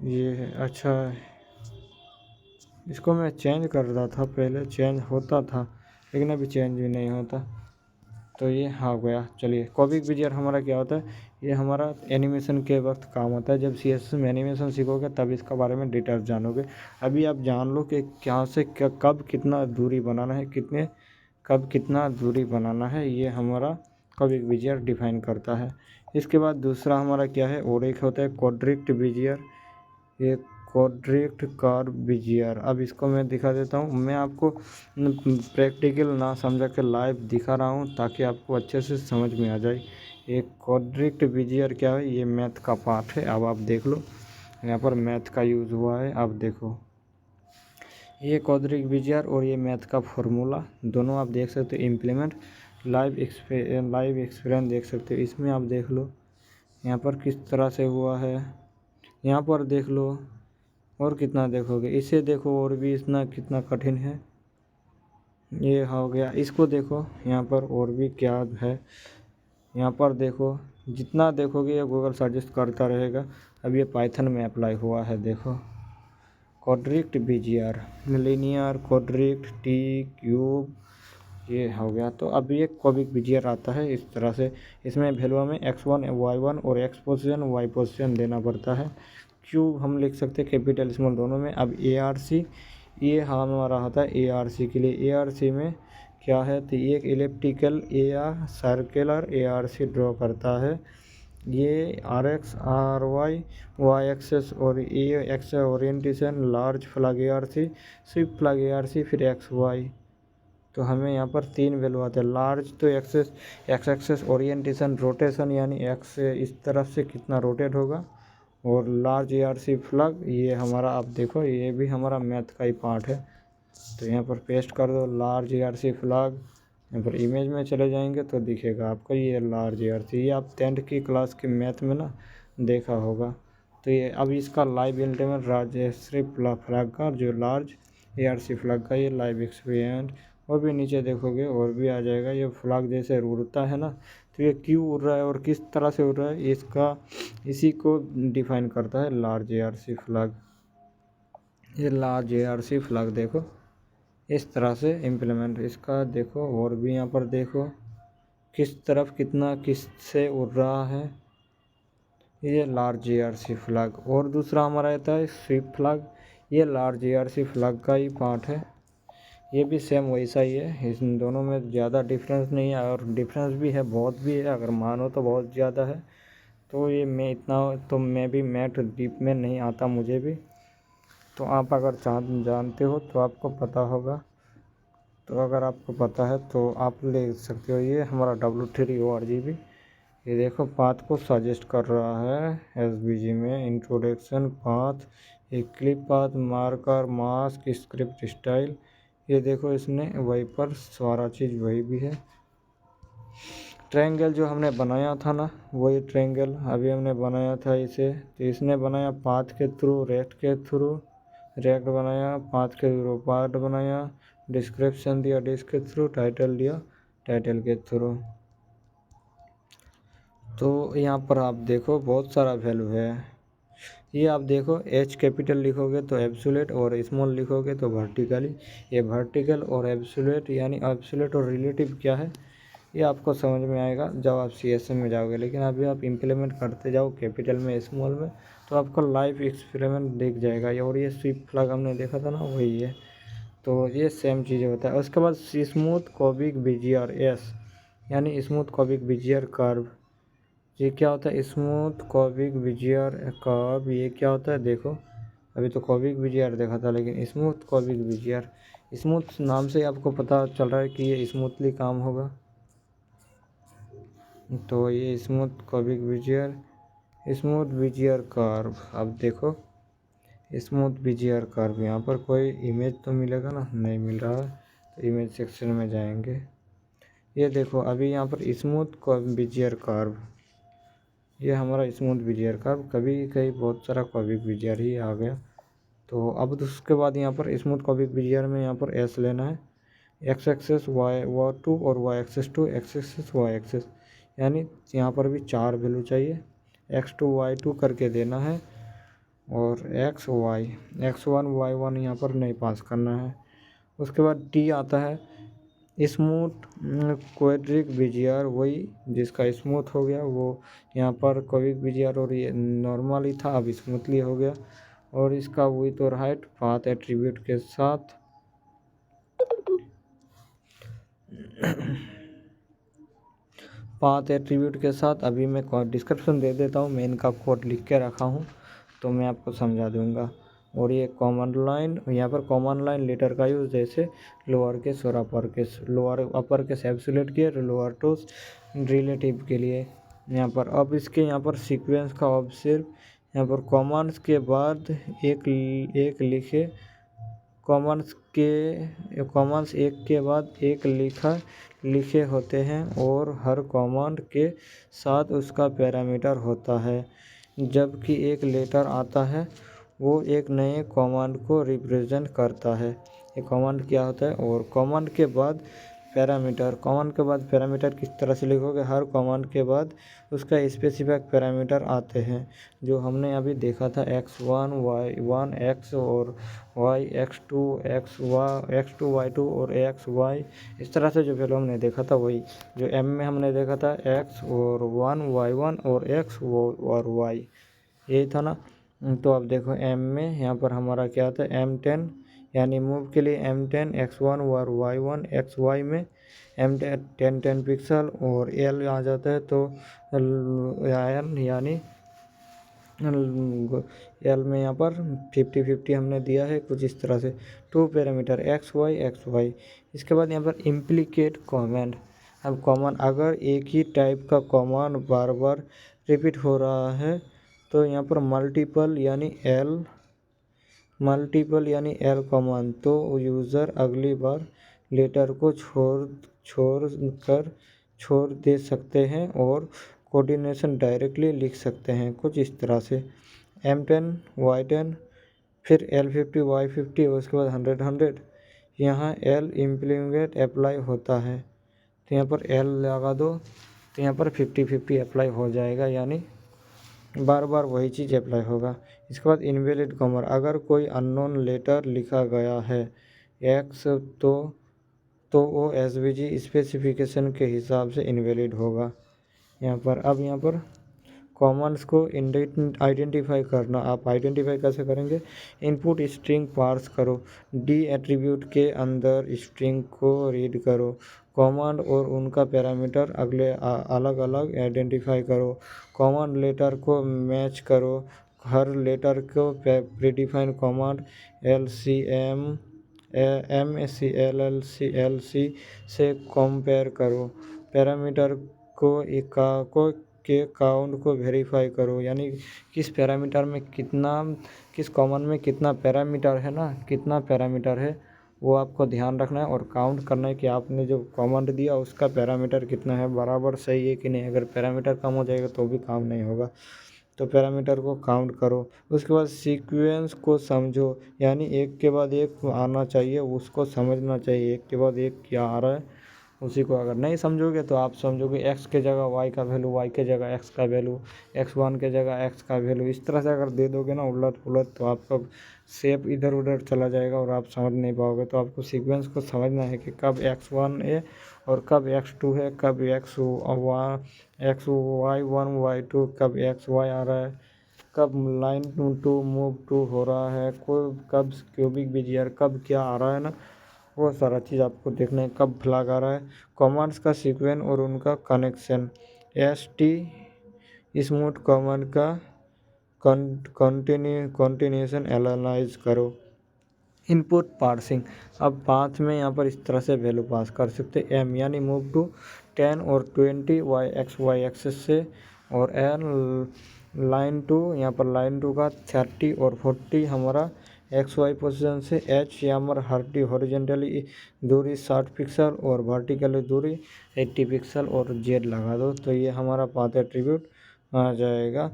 ये है, अच्छा इसको मैं चेंज कर रहा था, पहले चेंज होता था लेकिन अभी चेंज भी नहीं होता। तो ये हो गया। चलिए, क्यूबिक बीजीआर हमारा क्या होता है, ये हमारा एनिमेशन के वक्त काम आता है। जब CSS में एनिमेशन सीखोगे तब इसका बारे में डिटेल्स जानोगे। अभी आप जान लो कि क्या से क्या, कब कितना दूरी बनाना है, कब कितना दूरी बनाना है, ये हमारा क्यूबिक बीजीआर डिफाइन करता है। इसके बाद दूसरा हमारा क्या है, और एक होता है क्वाड्रिक्ट बीजीआर। ये क्वाड्रिक्ट कर्व बीजीआर, अब इसको मैं दिखा देता हूँ। मैं आपको प्रैक्टिकल ना समझा के लाइव दिखा रहा हूँ ताकि आपको अच्छे से समझ में आ जाए। एक क्वाड्रिक्ट बीजीआर क्या है, ये मैथ का पार्ट है। अब आप देख लो, यहाँ पर मैथ का यूज़ हुआ है। अब देखो, ये क्वाड्रिक्ट बीजीआर और ये मैथ का फॉर्मूला दोनों आप देख सकते हो। इम्प्लीमेंट लाइव एक्सपीरियंस देख सकते हो। इसमें आप देख लो यहाँ पर किस तरह से हुआ है। यहाँ पर देख लो, और कितना देखोगे, इसे देखो और भी इतना कितना कठिन है। ये हो गया, इसको देखो यहाँ पर और भी क्या है। यहाँ पर देखो, जितना देखोगे ये गूगल सजेस्ट करता रहेगा। अब ये पाइथन में अप्लाई हुआ है। देखो, क्वाड्रिक्ट बीजीआर, लीनियर क्वाड्रिक्ट टी क्यूब, ये हो गया। तो अब ये क्यूबिक बीजीआर आता है इस तरह से। इसमें वैल्यू में x1 y1 और x पोजीशन y पोजीशन देना पड़ता है। क्यूब हम लिख सकते हैं कैपिटल स्मॉल दोनों में। अब ARC, ये हमारा होता है ARC के लिए। ARC में क्या है, तो एक इलेप्टिकल या सर्कुलर ARC ड्रॉ करता है। ये RX RY Y एक्सेस और ये x orientation, large flag ARC, Swift flag ARC, फिर XY। तो हमें यहाँ पर 3 वैल्यू आते हैं। लार्ज तो एक्स एक्सेस ओरिएंटेशन रोटेशन, यानी एक्स इस तरफ से कितना रोटेट होगा, और लार्ज ARC फ्लैग, ये हमारा, आप देखो ये भी हमारा मैथ का ही पार्ट है। तो यहाँ पर पेस्ट कर दो लार्ज ARC फ्लैग। यहाँ पर इमेज में चले जाएंगे तो दिखेगा आपको ये लार्ज ARC। ये आप 10th की क्लास के मैथ में ना देखा होगा। तो ये अब इसका लाइव इम्प्लीमेंट राजश्री फ्लैग का, जो लार्ज ARC फ्लैग का, ये लाइव एक्सपीरियंस। और भी नीचे देखोगे और भी आ जाएगा। ये फ्लैग जैसे उड़ता है ना, तो ये क्यों उड़ रहा है और किस तरह से उड़ रहा है, इसी को डिफाइन करता है लार्ज ARC फ्लैग। ये लार्ज ARC फ्लैग देखो इस तरह से इम्प्लीमेंट इसका देखो। और भी यहाँ पर देखो किस तरफ कितना किस से उड़ रहा है, ये लार्ज ARC फ्लैग। और दूसरा हमारा आता है स्विफ्ट फ्लैग, ये लार्ज ARC फ्लैग का ही पार्ट है। ये भी सेम वैसा ही है, इन दोनों में ज़्यादा डिफरेंस नहीं है, और डिफरेंस भी है, बहुत भी है, अगर मानो तो बहुत ज़्यादा है। तो ये मैं इतना, तो मैं भी मैथ डीप में नहीं आता मुझे भी। तो आप अगर जानते हो तो आपको पता होगा। तो अगर आपको पता है तो आप ले सकते हो। ये हमारा W3ORG ये देखो पाथ को सजेस्ट कर रहा है SVG में। इंट्रोडक्शन पाथ, एक clip path, marker, mask, script style, ये देखो इसने वही पर सारा चीज़ वही भी है। ट्रायंगल जो हमने बनाया था ना, वही ट्रायंगल अभी हमने बनाया था इसे। तो इसने बनाया पाथ के थ्रू, रेक्ट बनाया, पाथ के थ्रू पार्ट बनाया, डिस्क्रिप्शन दिया डिस्क के थ्रू, टाइटल दिया टाइटल के थ्रू। तो यहाँ पर आप देखो बहुत सारा वैल्यू है। ये आप देखो H कैपिटल लिखोगे तो एब्सोल्यूट, और स्मॉल लिखोगे तो वर्टिकली। ये वर्टिकल और एब्सोल्यूट, यानी एब्सोल्यूट और रिलेटिव क्या है, ये आपको समझ में आएगा जब आप CSS में जाओगे। लेकिन अभी आप इम्प्लीमेंट करते जाओ कैपिटल में स्मॉल में, तो आपको लाइव एक्सपेरिमेंट दिख जाएगा। और ये स्विफ्ट फ्लैग हमने देखा था ना, वही है। तो ये सेम चीज़ होता है। उसके बाद स्मूथ क्यूबिक बीजीआर, यानी स्मूथ क्यूबिक बीजीआर कर्व। ये क्या होता है, स्मूथ क्यूबिक बीजीआर कर्व, ये क्या होता है देखो। अभी तो क्यूबिक बीजीआर देखा था, लेकिन स्मूथ क्यूबिक बीजीआर स्मूथ नाम से आपको पता चल रहा है कि ये स्मूथली काम होगा। तो ये स्मूथ क्यूबिक बेजियर कर्व। अब देखो स्मूथ बेजियर कर्व, यहाँ पर कोई इमेज तो मिलेगा ना, नहीं मिल रहा है, तो इमेज सेक्शन में जाएंगे। ये देखो अभी यहाँ पर स्मूथ बेजियर कर्व, ये हमारा स्मूथ बेजियर कर्व। कभी कहीं बहुत सारा क्यूबिक बेजियर ही आ गया। तो अब उसके बाद यहाँ पर स्मूथ क्यूबिक बेजियर में यहाँ पर एस लेना है, एक्स एक्सेस y2 और y axis 2, X axis y axis, यानी यहाँ पर भी 4 वैल्यू चाहिए। x2 y2 करके देना है और x1 y1 यहाँ पर नहीं पास करना है। उसके बाद टी आता है स्मूथ क्वाड्रिक बेजियर, वही जिसका स्मूथ हो गया वो यहाँ पर क्यूबिक बेजियर, और ये नॉर्मल ही था अब स्मूथली हो गया। और इसका विड्थ और हाइट पाथ एट्रीब्यूट के साथ अभी मैं डिस्क्रिप्शन दे देता हूँ, मैं इनका कोड लिख के रखा हूँ तो मैं आपको समझा दूंगा। और ये कॉमन लाइन, यहाँ पर कॉमन लाइन लेटर का यूज़ जैसे लोअर केस और upper case, lower upper case absolute के, लोअर टोस रिलेटिव के लिए यहाँ पर। अब इसके यहाँ पर सीक्वेंस का ऑब्जर्व, यहाँ पर कॉमन्स के बाद एक लिखे, कॉमन्स एक के बाद एक लिखे होते हैं और हर कॉमन के साथ उसका पैरामीटर होता है। जबकि एक लेटर आता है वो एक नए कॉमन को रिप्रेजेंट करता है। ये कॉमन क्या होता है, और कॉमन के बाद पैरामीटर किस तरह से लिखोगे, हर कॉमन के बाद उसका स्पेसिफिक पैरामीटर आते हैं जो हमने अभी देखा था, x1 y1 x और y x2 y2 और xy, इस तरह से जो वैल्यू हमने देखा था वही जो m में हमने देखा था, x और 1 y1 और x और y, यही था ना। तो अब देखो m में यहाँ पर हमारा क्या आता है, m10, यानी मूव के लिए m10 x1 और y1 xy में m10 10 पिक्सल, और l आ जाता है तो यानी l में यहाँ पर 50-50 हमने दिया है कुछ इस तरह से, 2 पैरामीटर xy। इसके बाद यहाँ पर इम्प्लीकेट कॉमन। अब कॉमन अगर एक ही टाइप का कॉमन बार बार रिपीट हो रहा है तो यहाँ पर मल्टीपल यानी एल कॉमन, तो यूज़र अगली बार लेटर को छोड़ दे सकते हैं और कोऑर्डिनेशन डायरेक्टली लिख सकते हैं कुछ इस तरह से, m10 y10 फिर l50 y50, उसके बाद 100 यहाँ l इम्प्लीमेंट अप्लाई होता है तो यहाँ पर l लगा दो तो यहाँ पर 50-50 अप्लाई हो जाएगा, यानी बार बार वही चीज़ अप्लाई होगा। इसके बाद इनवैलिड कॉमन, अगर कोई अननोन लेटर लिखा गया है x तो वो एसवीजी स्पेसिफिकेशन के हिसाब से इनवैलिड होगा यहाँ पर। अब यहाँ पर कॉमन्स को आइडेंटिफाई करना, आप आइडेंटिफाई कैसे करेंगे, इनपुट स्ट्रिंग पार्स करो, डी एट्रीब्यूट के अंदर स्ट्रिंग को रीड करो, कॉमन और उनका पैरामीटर अलग अलग आइडेंटिफाई करो, कॉमन लेटर को मैच करो, हर लेटर को प्रीडिफाइन कॉमन LC से कंपेयर करो, पैरामीटर के काउंट को वेरीफाई करो, यानी किस पैरामीटर में किस कॉमन में कितना पैरामीटर है ना, कितना पैरामीटर है वो आपको ध्यान रखना है और काउंट करना है कि आपने जो कॉमन दिया उसका पैरामीटर कितना है, बराबर सही है कि नहीं। अगर पैरामीटर कम हो जाएगा तो भी काम नहीं होगा, तो पैरामीटर को काउंट करो। उसके बाद सीक्वेंस को समझो, यानी एक के बाद एक आना चाहिए, उसको समझना चाहिए एक के बाद एक क्या आ रहा है उसी को। अगर नहीं समझोगे तो आप समझोगे x के जगह y का वैल्यू, y के जगह x का वैल्यू, x1 के जगह x का वैल्यू, इस तरह से अगर दे दोगे ना उलट पुलट तो आपका शेप इधर उधर चला जाएगा और आप समझ नहीं पाओगे। तो आपको सीक्वेंस को समझना है कि कब x1 है और कब x2 है, कब y1 y2 कब xy आ रहा है, कब लाइन टू मूव टू हो रहा है, कब क्यूबिक बेजियर कब क्या आ रहा है ना, वो सारा चीज़ आपको देखना है, कब फ्लैग आ रहा है, कॉमन्स का सीक्वेंस और उनका कनेक्शन, स्मूथ कॉमन का कंटिन्यूशन एनालाइज करो। Input parsing. अब पाथ में यहाँ पर इस तरह से वैल्यू पास कर सकते एम यानी मूव टू 10 और 20 वाई एक्सेस से, और एन लाइन टू, यहाँ पर लाइन टू का 30 और 40 हमारा एक्स वाई पोजीशन से, एच यहाँ पर हॉरिजेंटली दूरी 60 पिक्सल और वर्टिकली दूरी 80 पिक्सल और जेड लगा दो, तो ये हमारा पाथ एट्रीब्यूट आ जाएगा।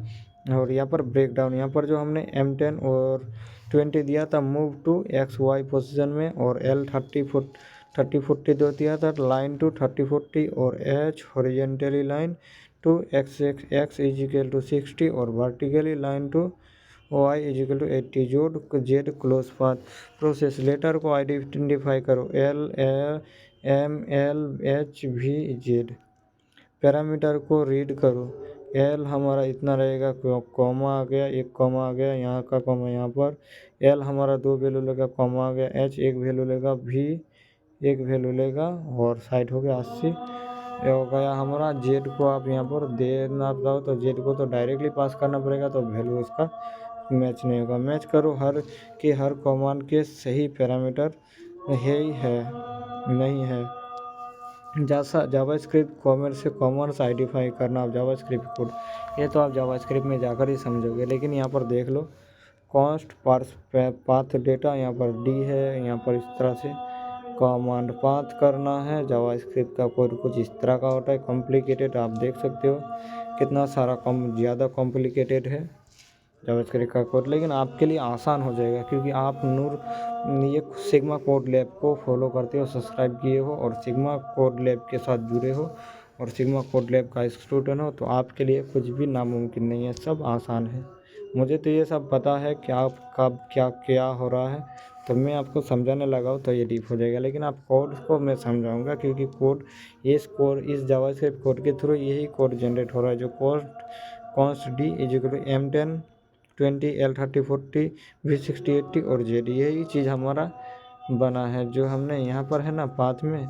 और यहाँ पर ब्रेक डाउन, यहाँ पर जो हमने M10 और 20 दिया था move to X Y position में, और L 30 40 दो दिया था लाइन टू 30 40, और H horizontally line to X is equal to 60 और vertically line to Y is equal to 80 जोड Z close path. Process letter को आइडेंटिफाई करो LMLHVZ, पैरामीटर को रीड करो। L हमारा इतना रहेगा, कॉमा आ गया, एक कॉमा आ गया, यहाँ का कॉमा यहाँ पर, L हमारा 2 वैल्यू लेगा, कॉमा आ गया, H 1 वैल्यू लेगा, V 1 वैल्यू लेगा, और साइड हो गया 80। ये हो गया हमारा। जेड को आप यहाँ पर देना चाहो तो जेड को तो डायरेक्टली पास करना पड़ेगा, तो वैल्यू उसका मैच नहीं होगा। मैच करो हर कमांड के सही पैरामीटर है नहीं है। जैसा जावास्क्रिप्ट कॉमर्स से कॉमर्स आइडेंटिफाई करना, आप जावास्क्रिप्ट कोड, ये तो आप जावास्क्रिप्ट में जाकर ही समझोगे, लेकिन यहाँ पर देख लो कॉन्स्ट पार्स पाथ डेटा, यहाँ पर डी है, यहाँ पर इस तरह से कमांड पाथ करना है। जावास्क्रिप्ट का कोड कुछ इस तरह का होता है, कॉम्प्लिकेटेड, आप देख सकते हो कितना सारा ज़्यादा कॉम्प्लिकेटेड है जावास्क्रिप्ट का कोड, लेकिन आपके लिए आसान हो जाएगा क्योंकि आप ये सिग्मा कोड लैब को फॉलो करते हो, सब्सक्राइब किए हो और सिग्मा कोड लैब के साथ जुड़े हो और सिग्मा कोड लैब का स्टूडेंट हो, तो आपके लिए कुछ भी नामुमकिन नहीं है, सब आसान है। मुझे तो ये सब पता है कि आप कब क्या हो रहा है, तो मैं आपको समझाने लगा हूँ तो ये डीप हो जाएगा, लेकिन आप कोड को मैं समझाऊंगा क्योंकि इस जावास्क्रिप्ट कोड के थ्रू यही कोड जनरेट हो रहा है, जो const D is equal to M10 20 L 30 40 V 60 80 और Z, यही चीज़ हमारा बना है, जो हमने यहाँ पर है ना पाथ में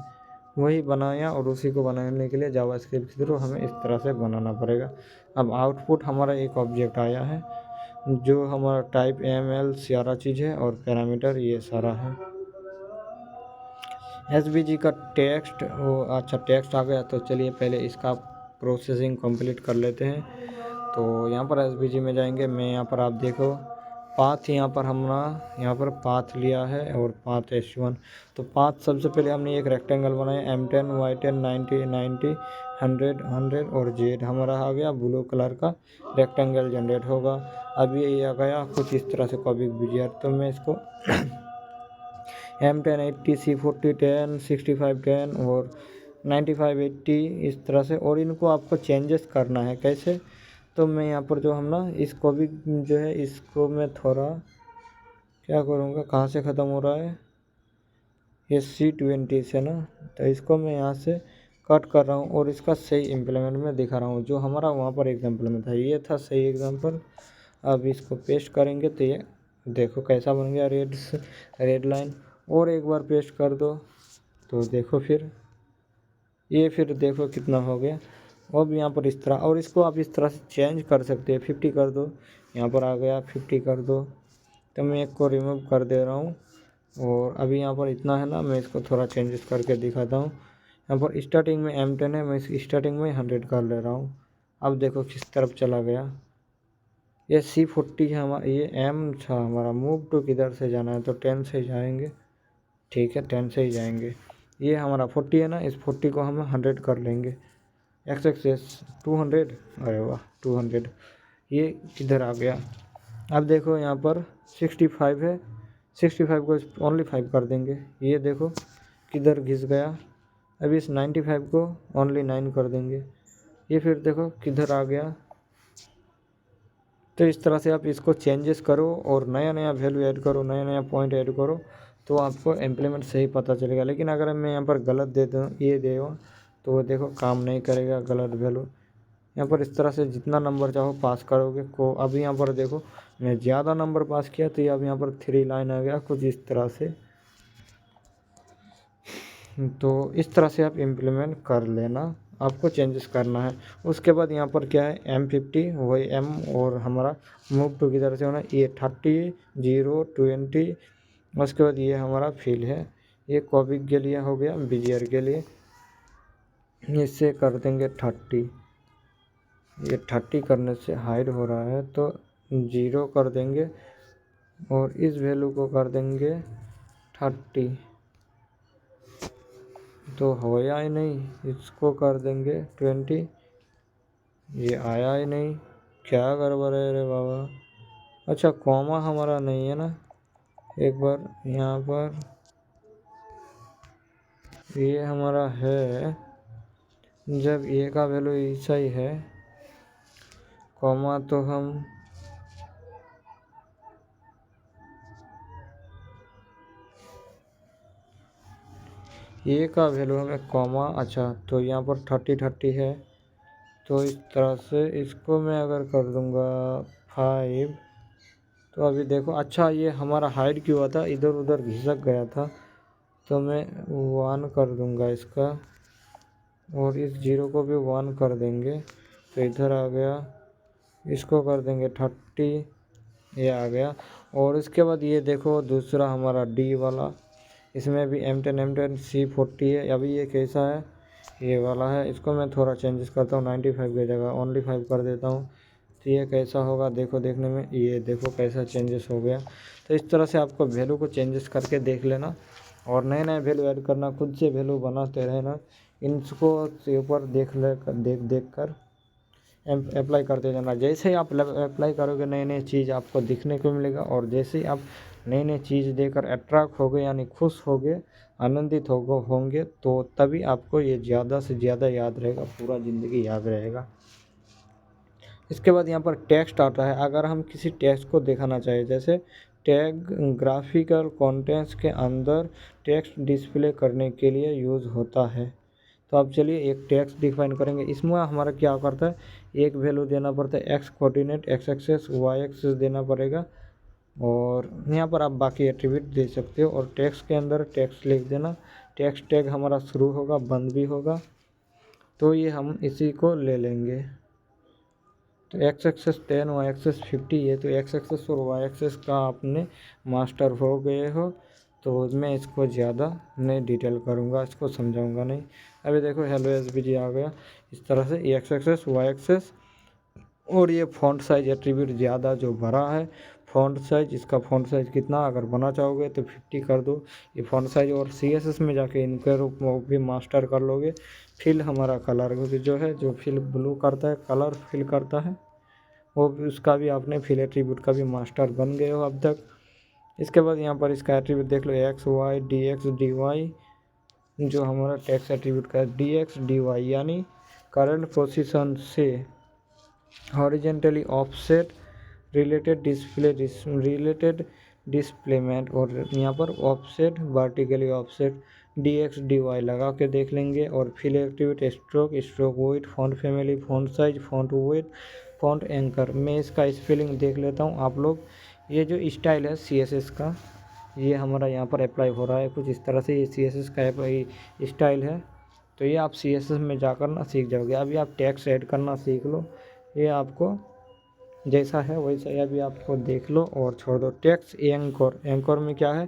वही बनाया, और उसी को बनाने के लिए जावास्क्रिप्ट के थ्रू हमें इस तरह से बनाना पड़ेगा। अब आउटपुट हमारा एक ऑब्जेक्ट आया है, जो हमारा टाइप ML सारा चीज़ है और पैरामीटर ये सारा है। SVG का टेक्स्ट, अच्छा टेक्स्ट आ गया, तो चलिए पहले इसका प्रोसेसिंग कंप्लीट कर लेते हैं। तो यहाँ पर SVG में जाएंगे, मैं यहाँ पर आप देखो पाथ, यहाँ पर हमने यहाँ पर पाथ लिया है और पाथ S1। तो पाथ सबसे पहले हमने एक रेक्टेंगल बनाया M10 Y10 90 90 100 100 और Z हमारा आ गया, ब्लू कलर का रेक्टेंगल जनरेट होगा। अभी ये आ गया कुछ इस तरह से कॉपी विजियर, तो मैं इसको M10 80 C40 10 65 10 और 95 80 इस तरह से, और इनको आपको चेंजेस करना है कैसे, तो मैं यहाँ पर जो हम ना इसको भी जो है इसको मैं थोड़ा क्या करूँगा, कहाँ से ख़त्म हो रहा है ये C20 से ना, तो इसको मैं यहाँ से कट कर रहा हूँ और इसका सही इम्प्लीमेंट में दिखा रहा हूँ, जो हमारा वहाँ पर एग्जाम्पल में था ये था सही एग्जाम्पल। अब इसको पेस्ट करेंगे तो ये देखो कैसा बन गया, रेड लाइन, और एक बार पेस्ट कर दो तो देखो फिर देखो कितना हो गया। अब यहाँ पर इस तरह, और इसको आप इस तरह से चेंज कर सकते हैं, 50 कर दो, यहाँ पर आ गया 50 कर दो, तो मैं एक को रिमूव कर दे रहा हूँ, और अभी यहाँ पर इतना है ना, मैं इसको थोड़ा चेंजेस करके दिखाता हूँ। यहाँ पर स्टार्टिंग में M10 है, मैं इस स्टार्टिंग में 100 कर ले रहा हूँ। अब देखो किस तरफ चला गया, ये C40 है हमारा, ये M था हमारा, मूव टू किधर से जाना है, तो 10 से जाएंगे, ठीक है 10 से ही जाएंगे। ये हमारा 40 है ना, इस 40 को हम 100 कर लेंगे, एक्सेस 200, अरे वाह 200, ये किधर आ गया। अब देखो यहाँ पर 65 है, 65 को ओनली 5 कर देंगे, ये देखो किधर घिस गया। अभी इस 95 को ओनली 9 कर देंगे, ये फिर देखो किधर आ गया। तो इस तरह से आप इसको चेंजेस करो और नया नया वैल्यू ऐड करो, नया नया पॉइंट ऐड करो, तो आपको इम्प्लीमेंट सही पता चलेगा। लेकिन अगर मैं यहाँ पर गलत दे दूँ, ये दे तो वो देखो काम नहीं करेगा, गलत वैल्यू। यहाँ पर इस तरह से जितना नंबर चाहो पास करोगे को। अभी यहाँ पर देखो मैं ज़्यादा नंबर पास किया, तो ये अब यहाँ पर 3 लाइन आ गया कुछ इस तरह से। तो इस तरह से आप इम्प्लीमेंट कर लेना, आपको चेंजेस करना है। उसके बाद यहाँ पर क्या है M50 वही M, और हमारा मूव टू किधर से होना, ये 30 0 20 उसके बाद ये हमारा फिल है, ये कॉपी के लिए हो गया, बिजियर के लिए इससे कर देंगे 30। ये 30 करने से हाइड हो रहा है तो 0 कर देंगे और इस वैल्यू को कर देंगे 30। तो होया ही नहीं, इसको कर देंगे 20। ये आया ही नहीं, क्या गड़बड़ है रे बाबा। अच्छा कॉमा हमारा नहीं है ना, एक बार यहाँ पर ये हमारा है, जब ए का वैल्यू ऐसा ही है, कॉमा तो हम ए का वैल्यू हमें कॉमा, अच्छा तो यहाँ पर 30 है, तो इस तरह से इसको मैं अगर कर दूँगा 5, तो अभी देखो अच्छा ये हमारा हाइड क्यों हुआ था, इधर उधर घिसक गया था, तो मैं 1 कर दूँगा इसका, और इस 0 को भी 1 कर देंगे, तो इधर आ गया, इसको कर देंगे 30, ये आ गया। और इसके बाद ये देखो दूसरा हमारा डी वाला, इसमें भी M10 M10 C40 है, अभी ये कैसा है, ये वाला है, इसको मैं थोड़ा चेंजेस करता हूँ, 95 की जगह ओनली 5 कर देता हूँ, तो ये कैसा होगा देखो, देखने में ये देखो कैसा चेंजेस हो गया। तो इस तरह से आपको वैल्यू को चेंजेस करके देख लेना, और नए नए वैल्यू ऐड करना, खुद से वैल्यू बनाते रहना, इनको ऊपर देख कर अप्लाई करते जाना। जैसे ही आप अप्लाई करोगे नए नए चीज़ आपको दिखने को मिलेगा, और जैसे ही आप नई नई चीज़ देकर अट्रैक्ट होगे यानी खुश होगे, आनंदित होंगे, तो तभी आपको ये ज़्यादा से ज़्यादा याद रहेगा, पूरा ज़िंदगी याद रहेगा। इसके बाद यहाँ पर टेक्स्ट आता है, अगर हम किसी टेक्स्ट को दिखाना चाहें, जैसे टैग ग्राफिकल कंटेंट्स के अंदर टेक्स्ट डिस्प्ले करने के लिए यूज़ होता है। तो अब चलिए एक टेक्स्ट डिफाइन करेंगे, इसमें हमारा क्या करता है, एक वैल्यू देना पड़ता है X coordinate, X axis, Y axis देना पड़ेगा, और यहाँ पर आप बाकी एट्रीब्यूट दे सकते हो, और टेक्स्ट के अंदर टेक्स्ट लिख देना, टेक्स्ट टैग हमारा शुरू होगा बंद भी होगा, तो ये हम इसी को ले लेंगे। तो एक्स एक्सेस 10, वाई एक्सेस 50 है, तो एक्स एक्सेस और वाई एक्सेस का आपने मास्टर हो गए हो, तो मैं इसको ज़्यादा नहीं डिटेल करूँगा, इसको समझाऊँगा नहीं। अभी देखो हेलो एसवीजी आ गया, इस तरह से एक्स एक्सेस, वाई एक्सेस, और ये फ़ॉन्ट साइज एट्रीब्यूट ज़्यादा जो भरा है, फ़ॉन्ट साइज, इसका फ़ॉन्ट साइज कितना अगर बना चाहोगे तो 50 कर दो, ये फ़ॉन्ट साइज, और CSS में जाके इनके रूप में भी मास्टर कर लोगे। फिल हमारा कलर जो है, जो फिल ब्लू करता है, कलर फिल करता है, वो भी उसका भी आपने फिल एट्रीब्यूट का भी मास्टर बन गए हो अब तक। इसके बाद यहाँ पर इसका एट्रीब्यूट देख लो, X Y D X D Y, जो हमारा टेक्स्ट एट्रीब्यूट का डी एक्स डी वाई यानी करंट पोजीशन से हॉरिजेंटली ऑफसेट रिलेटेड डिस्प्लेमेंट, और यहाँ पर offset vertically offset D X D Y लगा के देख लेंगे। और fill attribute stroke, stroke weight, font family, font size, font weight, font anchor. मैं इसका स्पेलिंग देख लेता हूँ आप लोग। ये जो स्टाइल है CSS का, ये हमारा यहाँ पर अप्लाई हो रहा है कुछ इस तरह से, ये CSS का स्टाइल है, तो ये आप CSS में जाकर ना सीख जाओगे। अभी आप टेक्स्ट ऐड करना सीख लो, ये आपको जैसा है वैसा ही अभी आपको देख लो और छोड़ दो। टेक्स्ट एंकर, एंकर में क्या है,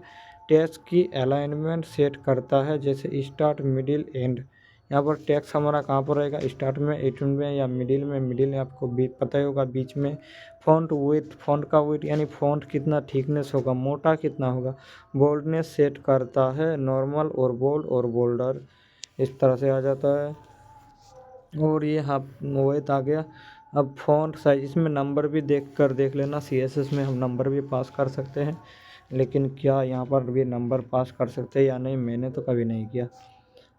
टेक्स्ट की अलाइनमेंट सेट करता है, जैसे स्टार्ट मिडिल एंड। यहाँ पर टेक्स्ट हमारा कहाँ पर रहेगा, स्टार्ट में, एंड में, या मिडिल में। मिडिल में आपको पता ही होगा, बीच में। फॉन्ट विड्थ, फॉन्ट का विड्थ यानी फॉन्ट कितना थिकनेस होगा, मोटा कितना होगा। बोल्डनेस सेट करता है, नॉर्मल और बोल्ड और बोल्डर, इस तरह से आ जाता है। और ये हाँ विड्थ आ गया। अब फॉन्ट साइज, इसमें नंबर भी देख लेना, CSS में हम नंबर भी पास कर सकते हैं, लेकिन क्या यहाँ पर भी नंबर पास कर सकते हैं या नहीं, मैंने तो कभी नहीं किया।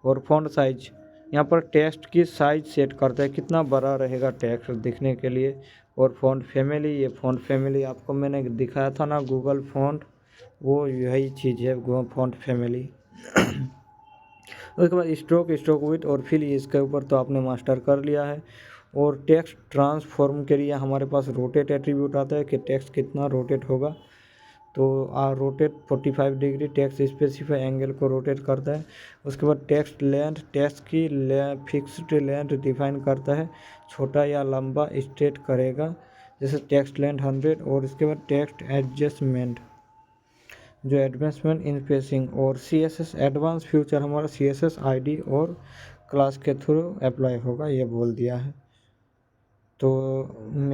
और फॉन्ट साइज, यहाँ पर टेक्स्ट की साइज सेट करता है, कितना बड़ा रहेगा टेक्स्ट दिखने के लिए। और फॉन्ट फैमिली, ये फॉन्ट फैमिली आपको मैंने दिखाया था ना गूगल फॉन्ट, वो यही चीज़ है फॉन्ट फैमिली। उसके बाद स्ट्रोक विथ और फिल, इसके ऊपर तो आपने मास्टर कर लिया है। और टेक्स्ट ट्रांसफॉर्म के लिए हमारे पास रोटेट एट्रीब्यूट आता है कि टेक्स्ट कितना रोटेट होगा, तो rotate 45 degree text specify angle को रोटेट करता है। उसके बाद टेक्स्ट लेंथ, टेक्स्ट की फिक्स्ड लेंथ डिफाइन करता है, छोटा या लंबा स्टेट करेगा, जैसे टेक्स्ट लेंथ 100। और इसके बाद टेक्स्ट एडजस्टमेंट, जो एडवांसमेंट इन स्पेसिंग और CSS एडवांस फ्यूचर हमारा CSS ID और क्लास के थ्रू अप्लाई होगा, ये बोल दिया है। तो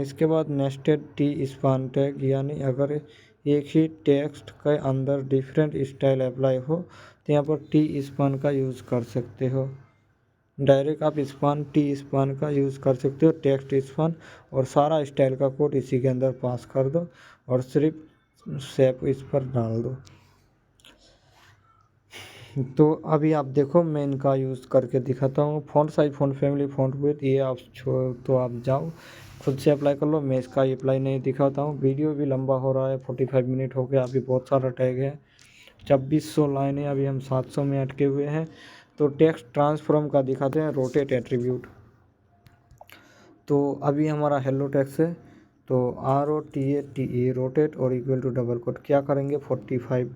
इसके बाद नेस्टेड टी स्पान टैग, यानी अगर एक ही टेक्स्ट के अंदर डिफरेंट स्टाइल अप्लाई हो तो यहाँ पर टी स्पान का यूज़ कर सकते हो। डायरेक्ट आप टी स्पान का यूज़ कर सकते हो, टेक्स्ट स्पान, और सारा स्टाइल का कोड इसी के अंदर पास कर दो और सिर्फ शेप इस पर डाल दो। तो अभी आप देखो मैं इनका यूज़ करके दिखाता हूँ। Font size, font family, font width, ये आप तो आप जाओ खुद से अप्लाई कर लो, मैं इसका अप्लाई नहीं दिखाता हूँ। वीडियो भी लंबा हो रहा है, 45 मिनट हो गया। अभी बहुत सारा टैग है, 2600 लाइनें, अभी हम 700 में अटके हुए हैं। तो टेक्स्ट ट्रांसफॉर्म का दिखाते हैं, रोटेट एट्रीब्यूट। तो अभी हमारा हेलो टेक्स्ट है, तो ROTATE रोटेट और इक्वल टू डबल कोट क्या करेंगे 45।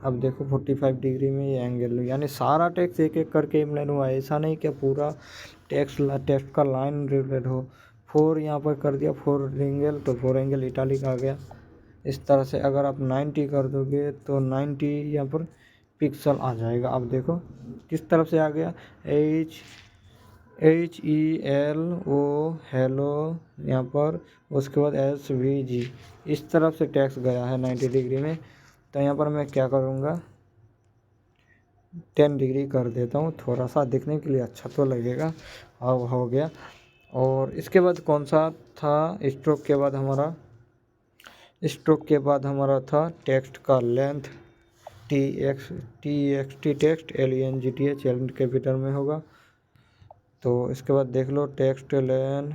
अब देखो 45 डिग्री में ये एंगल, यानी सारा टेक्स्ट एक एक करके इम्प्लेंट हुआ है। ऐसा नहीं कि पूरा टेक्स्ट का लाइन रिलेटेड हो। 4 यहाँ पर कर दिया 4 एंगल, तो 4 एंगल इटालिक आ गया। इस तरह से अगर आप 90 कर दोगे तो 90 यहाँ पर पिक्सल आ जाएगा। अब देखो किस तरफ से आ गया, HELO हेलो यहाँ पर, उसके बाद SVG, इस तरफ से टेक्स्ट गया है 90 डिग्री में। तो यहाँ पर मैं क्या करूँगा 10 डिग्री कर देता हूँ, थोड़ा सा दिखने के लिए अच्छा तो लगेगा। अब हो गया। और इसके बाद कौन सा था, स्ट्रोक के बाद हमारा था टेक्स्ट का length, TXT text LENGTH L capital में होगा। तो इसके बाद देख लो टेक्स्ट लेंथ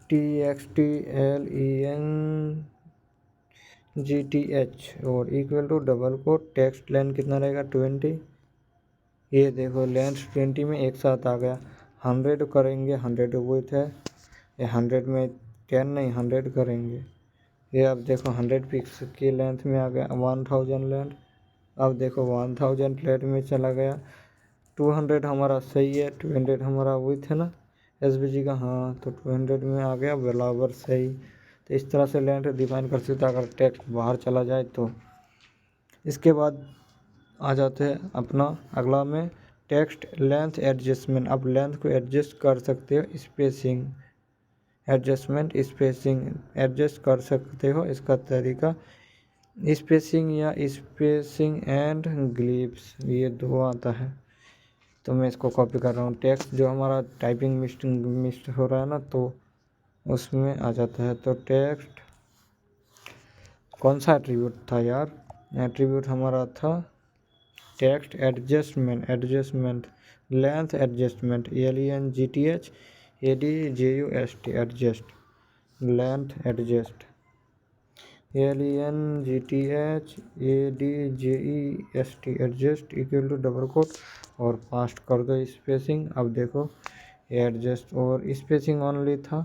TXT LENGTH और equal to double quote text length कितना रहेगा 20। ये देखो लेंथ 20 में एक साथ आ गया। 100 करेंगे, 100 विड्थ है, ये 100 में 10 नहीं 100 करेंगे। ये अब देखो 100 पिक्सल की लेंथ में आ गया 1000 लेंथ। अब देखो 1000 फ्लैट में चला गया। 200 हमारा सही है, 200 हमारा विड्थ है ना SVG का, हाँ, तो 200 में आ गया बराबर सही। तो इस तरह से लेंथ डिफाइन कर सकते हैं अगर टेक्स्ट बाहर चला जाए तो। इसके बाद आ जाते हैं अपना अगला में टेक्स्ट लेंथ एडजस्टमेंट। अब लेंथ को एडजस्ट कर सकते हो, स्पेसिंग एडजस्ट कर सकते हो। इसका तरीका स्पेसिंग या स्पेसिंग एंड ग्लिप्स, ये 2 आता है। तो मैं इसको कॉपी कर रहा हूँ। टेक्स्ट जो हमारा टाइपिंग मिस्ट हो रहा है ना, तो उसमें आ जाता है। तो टेक्स्ट कौन सा एट्रीब्यूट था यार, एट्रीब्यूट हमारा था text adjustment length adjustment LENGTH ADJUST adjust length adjust LENGTH ADJEST adjust equal to double quote और पास्ट कर दो स्पेसिंग। अब देखो एडजस्ट और स्पेसिंग ऑनली था,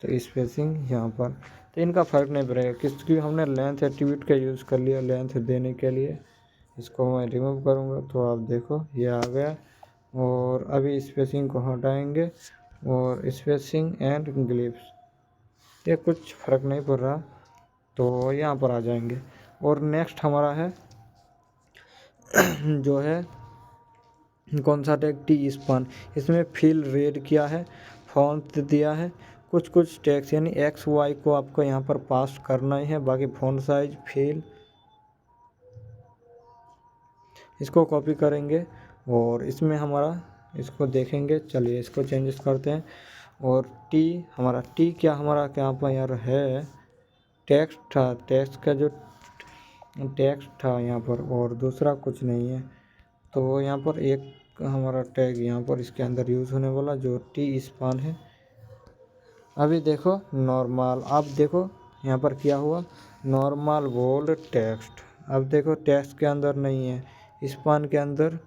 तो स्पेसिंग यहाँ पर। तो इनका फ़र्क नहीं पड़ेगा क्योंकि हमने लेंथ एट्रीब्यूट का यूज़ कर लिया लेंथ देने के लिए। इसको मैं रिमूव करूँगा तो आप देखो ये आ गया। और अभी स्पेसिंग को हटाएंगे और स्पेसिंग एंड ग्लिप्स, ये कुछ फ़र्क नहीं पड़ रहा, तो यहाँ पर आ जाएंगे। और नेक्स्ट हमारा है जो है कौन सा टैग, टी स्पान। इसमें फिल रेड किया है, फॉन्ट दिया है, कुछ टैग्स यानी XY को आपको यहाँ पर पास करना ही है। बाकी फॉन्ट साइज फिल इसको कॉपी करेंगे और इसमें हमारा इसको देखेंगे। चलिए इसको चेंजेस करते हैं। और टी क्या हमारा क्या पर यार है, टेक्स्ट था, टेक्स्ट का जो टेक्स्ट था यहाँ पर, और दूसरा कुछ नहीं है। तो यहाँ पर एक हमारा टैग यहाँ पर इसके अंदर यूज़ होने वाला जो टी स्पान है। अभी देखो नॉर्मल, अब देखो यहाँ पर क्या हुआ, नॉर्मल बोल्ड टेक्स्ट। अब देखो टेक्स्ट के अंदर नहीं है, स्पान के अंदर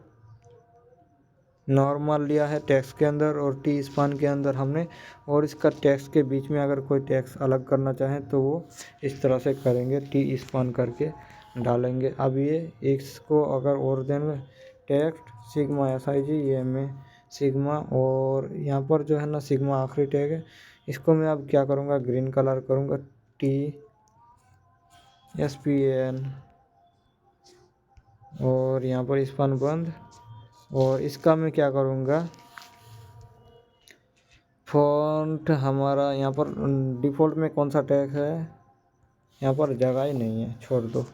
नॉर्मल लिया है टेक्स्ट के अंदर और टी स्पान के अंदर हमने। और इसका टेक्स्ट के बीच में अगर कोई टेक्स्ट अलग करना चाहें तो वो इस तरह से करेंगे, टी स्पान करके डालेंगे। अब ये इसको अगर और देंगे टेक्स्ट सिग्मा SIG, ये में सिग्मा, और यहाँ पर जो है ना सिग्मा आखिरी टैग है, इसको मैं अब क्या करूँगा, ग्रीन कलर करूँगा, TSPAN, और यहाँ पर स्पैन बंद। और इसका मैं क्या करूँगा, फॉन्ट हमारा यहाँ पर डिफ़ॉल्ट में कौन सा टैग है, यहाँ पर जगह ही नहीं है, छोड़ दो,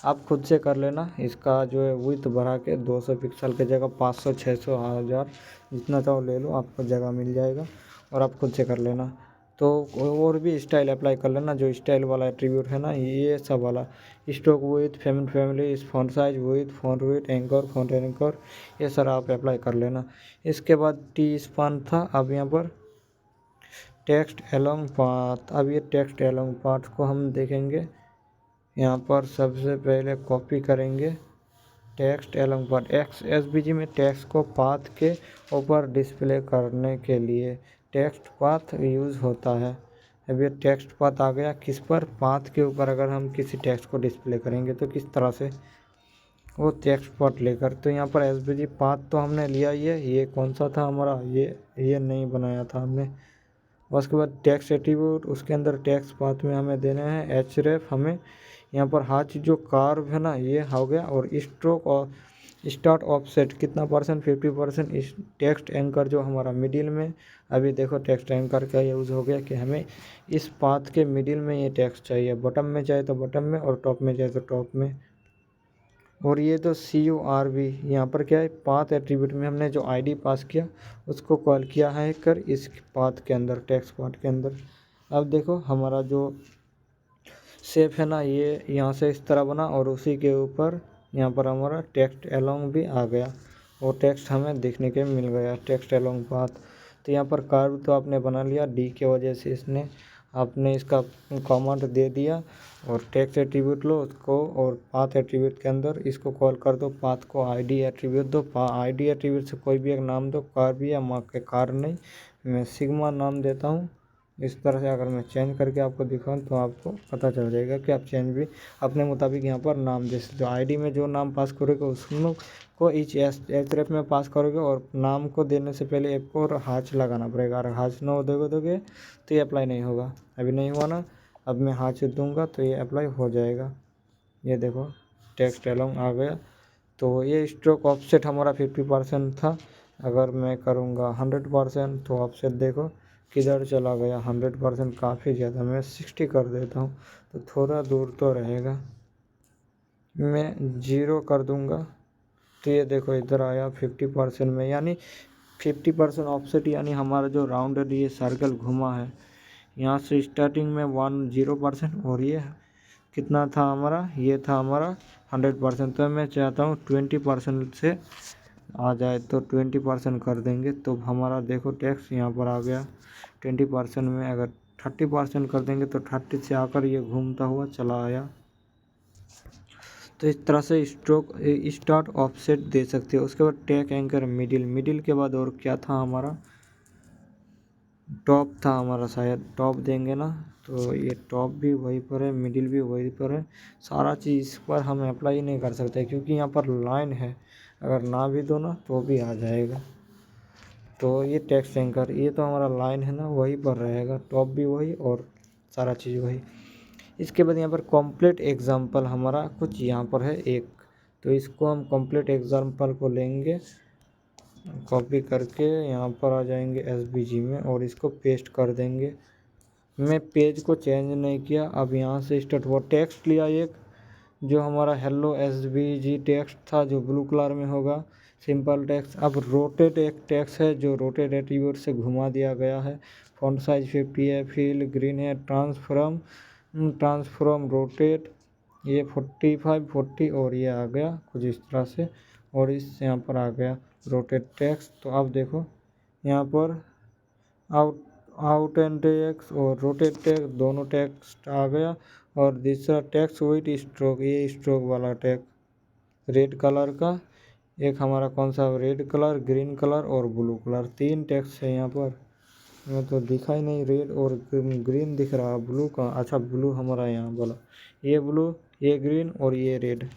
आप खुद से कर लेना। इसका जो है विड्थ बढ़ा के 200 पिक्सल के जगह 500, 600, 1000 जितना चाहो ले लो, आपको जगह मिल जाएगा और आप खुद से कर लेना। तो और भी स्टाइल अप्लाई कर लेना, जो स्टाइल वाला एट्रीब्यूट है ना, ये सब वाला stroke width, family, font size, width, font width, anchor, ये सारा आप अप्लाई कर लेना। इसके बाद टी स्पैन था। अब यहाँ पर टेक्स्ट एलोंग पाथ, अब ये टेक्स्ट एलोंग पाथ को हम देखेंगे। यहाँ पर सबसे पहले कॉपी करेंगे टेक्स्ट एलोंग पाथ। XSVG में टेक्स्ट को पाथ के ऊपर डिस्प्ले करने के लिए टेक्स्ट पाथ यूज़ होता है। अब ये टेक्स्ट पाथ आ गया किस पर, पाथ के ऊपर। अगर हम किसी टेक्स्ट को डिस्प्ले करेंगे तो किस तरह से, वो टेक्स्ट पाथ लेकर। तो यहाँ पर SVG पाथ तो हमने लिया ही है। ये कौन सा था हमारा, ये नहीं बनाया था हमने। उसके बाद टेक्स्ट एट्रीब्यूट, उसके अंदर टेक्स्ट पाथ में हमें देने हैं href। हमें यहाँ पर हाथ जो कार्व है ना, ये हो गया। और स्ट्रोक और स्टार्ट ऑफसेट कितना परसेंट, 50%। इस टेक्स्ट एंकर जो हमारा मिडिल में, अभी देखो टेक्स्ट एंकर का यूज़ हो गया कि हमें इस पाथ के मिडिल में ये टेक्स्ट चाहिए, बॉटम में चाहे तो बॉटम में और टॉप में चाहे तो टॉप में। और ये तो CURV, यहाँ पर क्या है, पाथ एट्रीब्यूट में हमने जो ID पास किया उसको कॉल किया है कर इस पाथ के अंदर, टेक्स्ट पाथ के अंदर। अब देखो हमारा जो शेप है ना, ये यहाँ से इस तरह बना और उसी के ऊपर यहाँ पर हमारा टेक्स्ट एलोंग भी आ गया और टेक्स्ट हमें देखने के मिल गया, टेक्स्ट एलोंग पाथ। तो यहाँ पर कर्व तो आपने बना लिया, डी के वजह से इसने आपने इसका कमांड दे दिया। और टेक्स्ट एट्रीब्यूट लो उसको और पाथ एट्रीब्यूट के अंदर इसको कॉल कर दो, पाथ को ID एट्रीब्यूट दो, ID एट्रीब्यूट से कोई भी एक नाम दो, कर्व या माँ के कार नहीं, मैं सिग्मा नाम देता हूँ। इस तरह से अगर मैं चेंज करके आपको दिखाऊं तो आपको पता चल जाएगा कि आप चेंज भी अपने मुताबिक यहाँ पर नाम दे सकते हो। ID में जो नाम पास करोगे उसको को ईच href में पास करोगे और नाम को देने से पहले ऐप को और हाच लगाना पड़ेगा। अगर हाच ना दोगे तो ये अप्लाई नहीं होगा। अभी नहीं हुआ ना, अब मैं हाच दूंगा तो ये अप्लाई हो जाएगा। ये देखो टेक्स्ट एलोंग आ गया। तो ये स्ट्रोक ऑफसेट हमारा 50% था। अगर मैं करूँगा 100% तो ऑफसेट देखो किधर चला गया, 100% काफ़ी ज़्यादा। मैं 60 कर देता हूँ तो थोड़ा दूर तो रहेगा। मैं 0 कर दूँगा तो ये देखो इधर आया 50% में, यानी 50% ऑफसेट, यानी हमारा जो राउंडेड ये सर्कल घुमा है यहाँ से स्टार्टिंग में 0% और ये कितना था हमारा, ये था हमारा 100%। तो मैं चाहता हूँ 20% से आ जाए तो 20% कर देंगे। तो हमारा देखो टेक्स्ट यहाँ पर आ गया 20% में। अगर 30% कर देंगे तो 30 से आकर ये घूमता हुआ चला आया। तो इस तरह से स्ट्रोक स्टार्ट ऑफसेट दे सकते हो। उसके बाद टेक एंकर मिडिल के बाद और क्या था हमारा, टॉप था हमारा, शायद टॉप देंगे ना। तो ये टॉप भी वहीं पर है, मिडिल भी वहीं पर है। सारा चीज़ इस पर हम अप्लाई नहीं कर सकते क्योंकि यहाँ पर लाइन है। अगर ना भी दो ना तो भी आ जाएगा। तो ये टेक्स्ट एंकर, ये तो हमारा लाइन है ना, वहीं पर रहेगा, टॉप भी वही और सारा चीज़ वही। इसके बाद यहाँ पर कंप्लीट एग्जाम्पल हमारा कुछ यहाँ पर है एक, तो इसको हम कंप्लीट एग्जाम्पल को लेंगे, कॉपी करके यहाँ पर आ जाएंगे SVG में और इसको पेस्ट कर देंगे। मैं पेज को चेंज नहीं किया। अब यहाँ से स्टार्ट हुआ, टेक्स्ट लिया एक जो हमारा हेलो SVG टेक्स्ट था जो ब्लू कलर में होगा, सिंपल टेक्स्ट। अब रोटेट एक टेक्स्ट है जो रोटेट एट्रीब्यूट से घुमा दिया गया है। फॉन्ट साइज 50 है, फील ग्रीन है, ट्रांसफॉर्म रोटेट ये 45 40 और ये आ गया कुछ इस तरह से। और इस यहाँ पर आ गया रोटेट टेक्स्ट। तो अब देखो यहाँ पर आउट एंड टेक्स्ट और रोटेट टेक्स्ट दोनों टेक्स्ट आ गया। और दूसरा टेक्स्ट विथ स्ट्रोक, ये स्ट्रोक वाला टेक्स्ट रेड कलर का, एक हमारा कौन सा, रेड कलर, ग्रीन कलर और ब्लू कलर, 3 टेक्स्ट है यहाँ पर। मैं तो दिखा ही नहीं, रेड और ग्रीन दिख रहा, ब्लू का, अच्छा ब्लू हमारा यहाँ बोला, ये ब्लू, ये ग्रीन और ये रेड।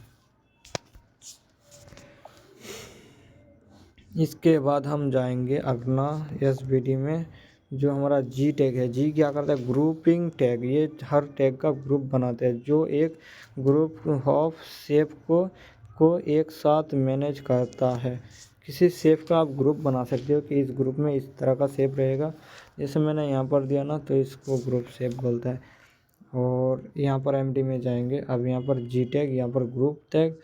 इसके बाद हम जाएंगे अगला SVD में, जो हमारा जी टैग है, जी क्या करता है, ग्रुपिंग टैग, ये हर टैग का ग्रुप बनाते हैं जो एक ग्रुप ऑफ शेप को एक साथ मैनेज करता है। किसी शेप का आप ग्रुप बना सकते हो कि इस ग्रुप में इस तरह का शेप रहेगा, जैसे मैंने यहाँ पर दिया ना, तो इसको ग्रुप शेप बोलता है। और यहाँ पर एमडी में जाएंगे, अब यहाँ पर जी टैग, यहाँ पर ग्रुप टैग,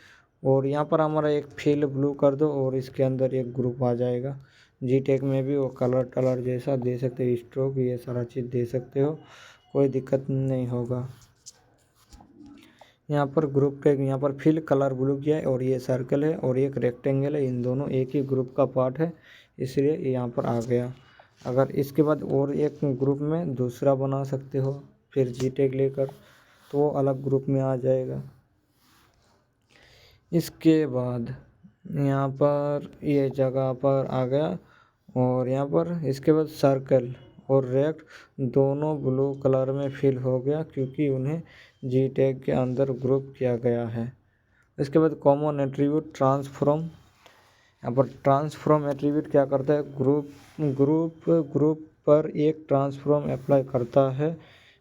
और यहाँ पर हमारा एक फिल ब्लू कर दो और इसके अंदर एक ग्रुप आ जाएगा। जी टैग में भी वो कलर जैसा दे सकते हो, स्ट्रोक, ये सारा चीज़ दे सकते हो, कोई दिक्कत नहीं होगा। यहाँ पर ग्रुप टैग, यहाँ पर फिल कलर ब्लू किया है और ये सर्कल है और एक रेक्टेंगल है, इन दोनों एक ही ग्रुप का पार्ट है, इसलिए यहाँ पर आ गया। अगर इसके बाद और एक ग्रुप में दूसरा बना सकते हो फिर जी टैग लेकर, तो वो अलग ग्रुप में आ जाएगा। इसके बाद यहाँ पर ये जगह पर आ गया और यहाँ पर इसके बाद सर्कल और रेक्ट दोनों ब्लू कलर में फिल हो गया क्योंकि उन्हें जी टैग के अंदर ग्रुप किया गया है। इसके बाद कॉमन एट्रीब्यूट ट्रांसफॉर्म, यहाँ पर ट्रांसफॉर्म एट्रीब्यूट क्या करता है, ग्रुप पर एक ट्रांसफॉर्म अप्लाई करता है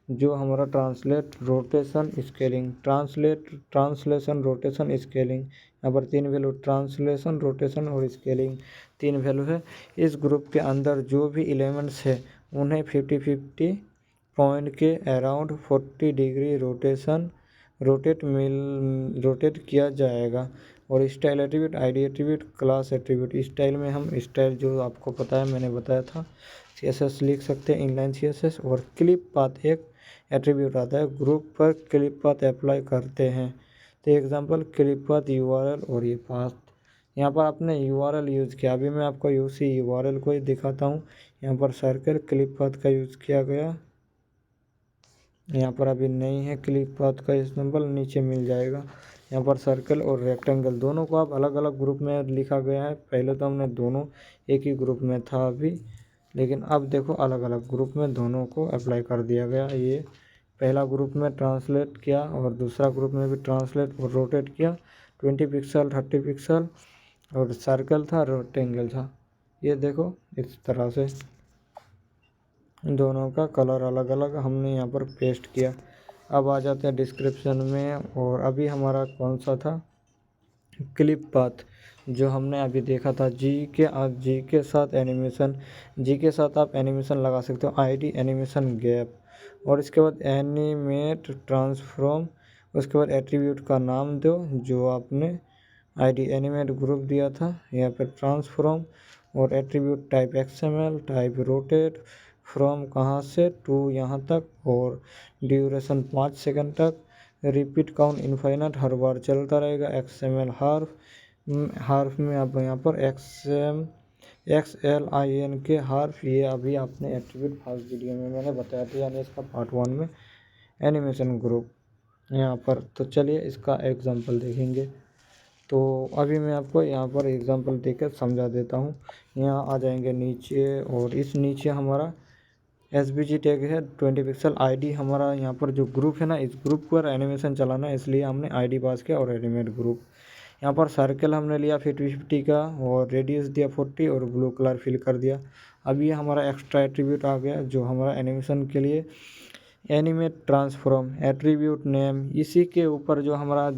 जो हमारा translate, rotation, scaling, translation, rotation, scaling, यहाँ पर 3 वैल्यू, ट्रांसलेशन, रोटेशन और स्केलिंग 3 वैल्यू है। इस ग्रुप के अंदर जो भी एलिमेंट्स है उन्हें 50-50 पॉइंट के अराउंड 40 डिग्री रोटेट किया जाएगा। और style attribute, ID attribute, class attribute. Style में हम स्टाइल जो आपको पता है, मैंने बताया था, CSS लिख सकते हैं, इनलाइन CSS। और क्लिप पाथ एक एट्रीब्यूट आता है, ग्रुप पर क्लिप पाथ अप्लाई करते हैं। तो एग्जांपल क्लिप पाथ URL और ये पाथ, यहाँ पर आपने URL यूज़ किया। अभी मैं आपको उसी URL को ही दिखाता हूँ। यहाँ पर सर्कल क्लिप पाथ का यूज़ किया गया, यहाँ पर अभी नहीं है क्लिप पाथ का एग्जांपल, नीचे मिल जाएगा। यहाँ पर सर्कल और रेक्टेंगल दोनों को आप अलग अलग ग्रुप में लिखा गया है। पहले तो हमने दोनों एक ही ग्रुप में था अभी, लेकिन अब देखो अलग अलग ग्रुप में दोनों को अप्लाई कर दिया गया। ये पहला ग्रुप में ट्रांसलेट किया और दूसरा ग्रुप में भी ट्रांसलेट और रोटेट किया, 20 पिक्सल, 30 पिक्सल, और सर्कल था, रेक्टेंगल था। ये देखो इस तरह से दोनों का कलर अलग अलग हमने यहाँ पर पेस्ट किया। अब आ जाते हैं डिस्क्रिप्शन में, और अभी हमारा कौन सा था, क्लिप पाथ, जो हमने अभी देखा था। जी के साथ एनिमेशन, जी के साथ आप एनिमेशन लगा सकते हो, आईडी एनिमेशन गैप, और इसके बाद एनिमेट ट्रांसफॉर्म, उसके बाद एट्रीब्यूट का नाम दो जो आपने आईडी एनिमेट ग्रुप दिया था, यहाँ पर ट्रांसफॉर्म, और attribute type XML, type rotate, from कहाँ से टू यहाँ तक, और ड्यूरेशन 5 सेकंड तक, रिपीट काउंट इनफाइनाइट, हर बार चलता रहेगा। XML हार्फ में आप यहाँ पर XLIN के हार्फ, ये अभी आपने एट्रीब्यूट फर्स्ट वीडियो में मैंने बताया था, यानी इसका पार्ट 1 में एनिमेशन ग्रुप यहाँ पर। तो चलिए इसका एग्जांपल देखेंगे। तो अभी मैं आपको यहाँ पर एग्जांपल देकर समझा देता हूँ। यहाँ आ जाएंगे नीचे, और इस नीचे हमारा SVG टैग है 20 पिक्सल। आईडी हमारा यहाँ पर जो ग्रुप है ना, इस ग्रुप पर एनिमेशन चलाना है, इसलिए हमने आईडी पास किया और एनिमेट ग्रुप। यहाँ पर सर्कल हमने लिया 50-50 का, और रेडियस दिया 40 और ब्लू कलर फिल कर दिया। अब ये हमारा एक्स्ट्रा एट्रीब्यूट आ गया जो हमारा एनिमेशन के लिए, एनिमेट ट्रांसफॉर्म, एट्रीब्यूट नेम। इसी के ऊपर जो हमारा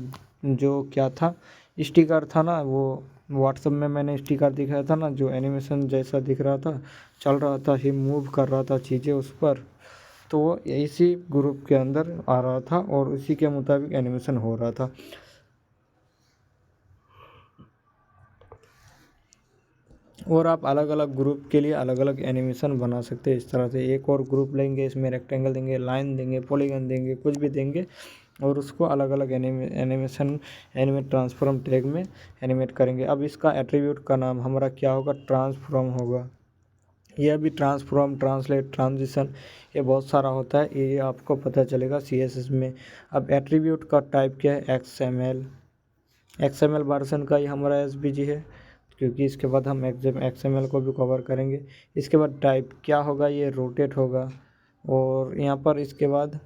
जो क्या था, स्टिकर था ना, वो व्हाट्सएप में मैंने स्टिकर दिखाया था ना, जो एनिमेशन जैसा दिख रहा था, चल रहा था, ही मूव कर रहा था चीज़ें उस पर, तो वो इसी ग्रुप के अंदर आ रहा था और उसी के मुताबिक एनिमेशन हो रहा था। और आप अलग अलग ग्रुप के लिए अलग अलग एनिमेशन बना सकते हैं। इस तरह से एक और ग्रुप लेंगे, इसमें रेक्टेंगल देंगे, लाइन देंगे, पॉलीगन देंगे, कुछ भी देंगे, और उसको अलग अलग एनिमेट ट्रांसफॉर्म टैग में एनिमेट करेंगे। अब इसका एट्रीब्यूट का नाम हमारा क्या होगा, ट्रांसफॉर्म होगा। यह भी ट्रांसफॉर्म, ट्रांसलेट, ट्रांजिशन, ये बहुत सारा होता है, ये आपको पता चलेगा CSS में। अब एट्रीब्यूट का टाइप क्या है, XML वर्जन का ही हमारा SVG है, क्योंकि इसके बाद हम XML को भी कवर करेंगे। इसके बाद टाइप क्या होगा, ये रोटेट होगा। और यहाँ पर इसके बाद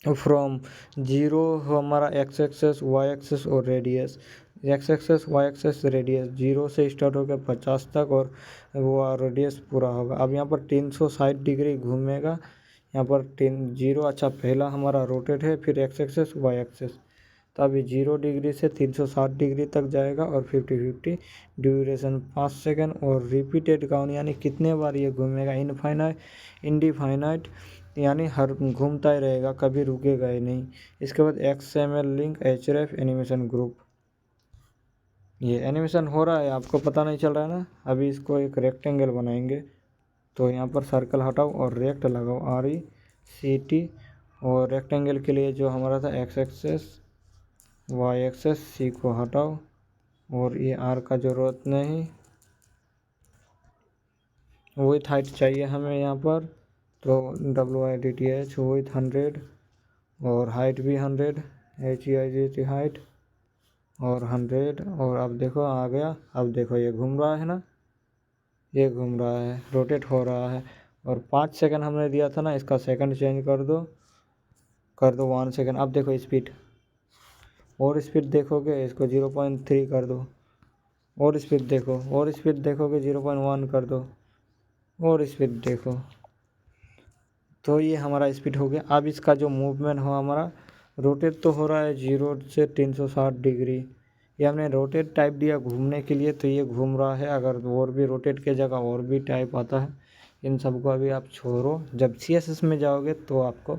फ्रॉम जीरो हमारा एक्स एक्सेस वाई एक्सेस और radius, X axis Y axis radius zero से स्टार्ट होकर 50 तक और वो रेडियस पूरा होगा। अब यहाँ पर 360 डिग्री घूमेगा यहाँ पर 0। अच्छा, पहला हमारा रोटेट है, फिर एक्स एक्सेस वाई एक्सेस, तो अभी 0 डिग्री से 360 डिग्री तक जाएगा और 50-50 ड्यूरेशन 5 सेकंड और रिपीटेड काउंट यानी कितने बार ये घूमेगा, इनफाइनाइट इंडिफाइनाइट यानी हर घूमता ही रहेगा, कभी रुकेगा ही नहीं। इसके बाद XML link href animation group, ये एनिमेशन हो रहा है, आपको पता नहीं चल रहा है ना। अभी इसको एक रेक्टेंगल बनाएंगे, तो यहाँ पर सर्कल हटाओ और रेक्ट लगाओ RECT, और रेक्टेंगल के लिए जो हमारा था एक्स एक्सेस वाई एक्सेस सी को हटाओ और ये आर का ज़रूरत नहीं, विथ हाइट चाहिए हमें यहाँ पर, तो WIDTH विथ 100 और हाइट भी 100 HEIGHT हाइट और 100। और अब देखो आ गया, अब देखो ये घूम रहा है ना, ये घूम रहा है, रोटेट हो रहा है। और 5 सेकंड हमने दिया था ना, इसका सेकंड चेंज कर दो 1 सेकंड। अब देखो स्पीड, और स्पीड देखोगे इसको 0.3 कर दो, और स्पीड देखो, और स्पीड देखोगे 0.1 कर दो, और स्पीड देखो, तो ये हमारा स्पीड हो गया। अब इसका जो मूवमेंट हो हमारा, रोटेट तो हो रहा है 0 से 360 डिग्री, ये हमने रोटेट टाइप दिया घूमने के लिए, तो ये घूम रहा है। अगर और भी रोटेट के जगह और भी टाइप आता है, इन सबको अभी आप छोड़ो, जब CSS में जाओगे तो आपको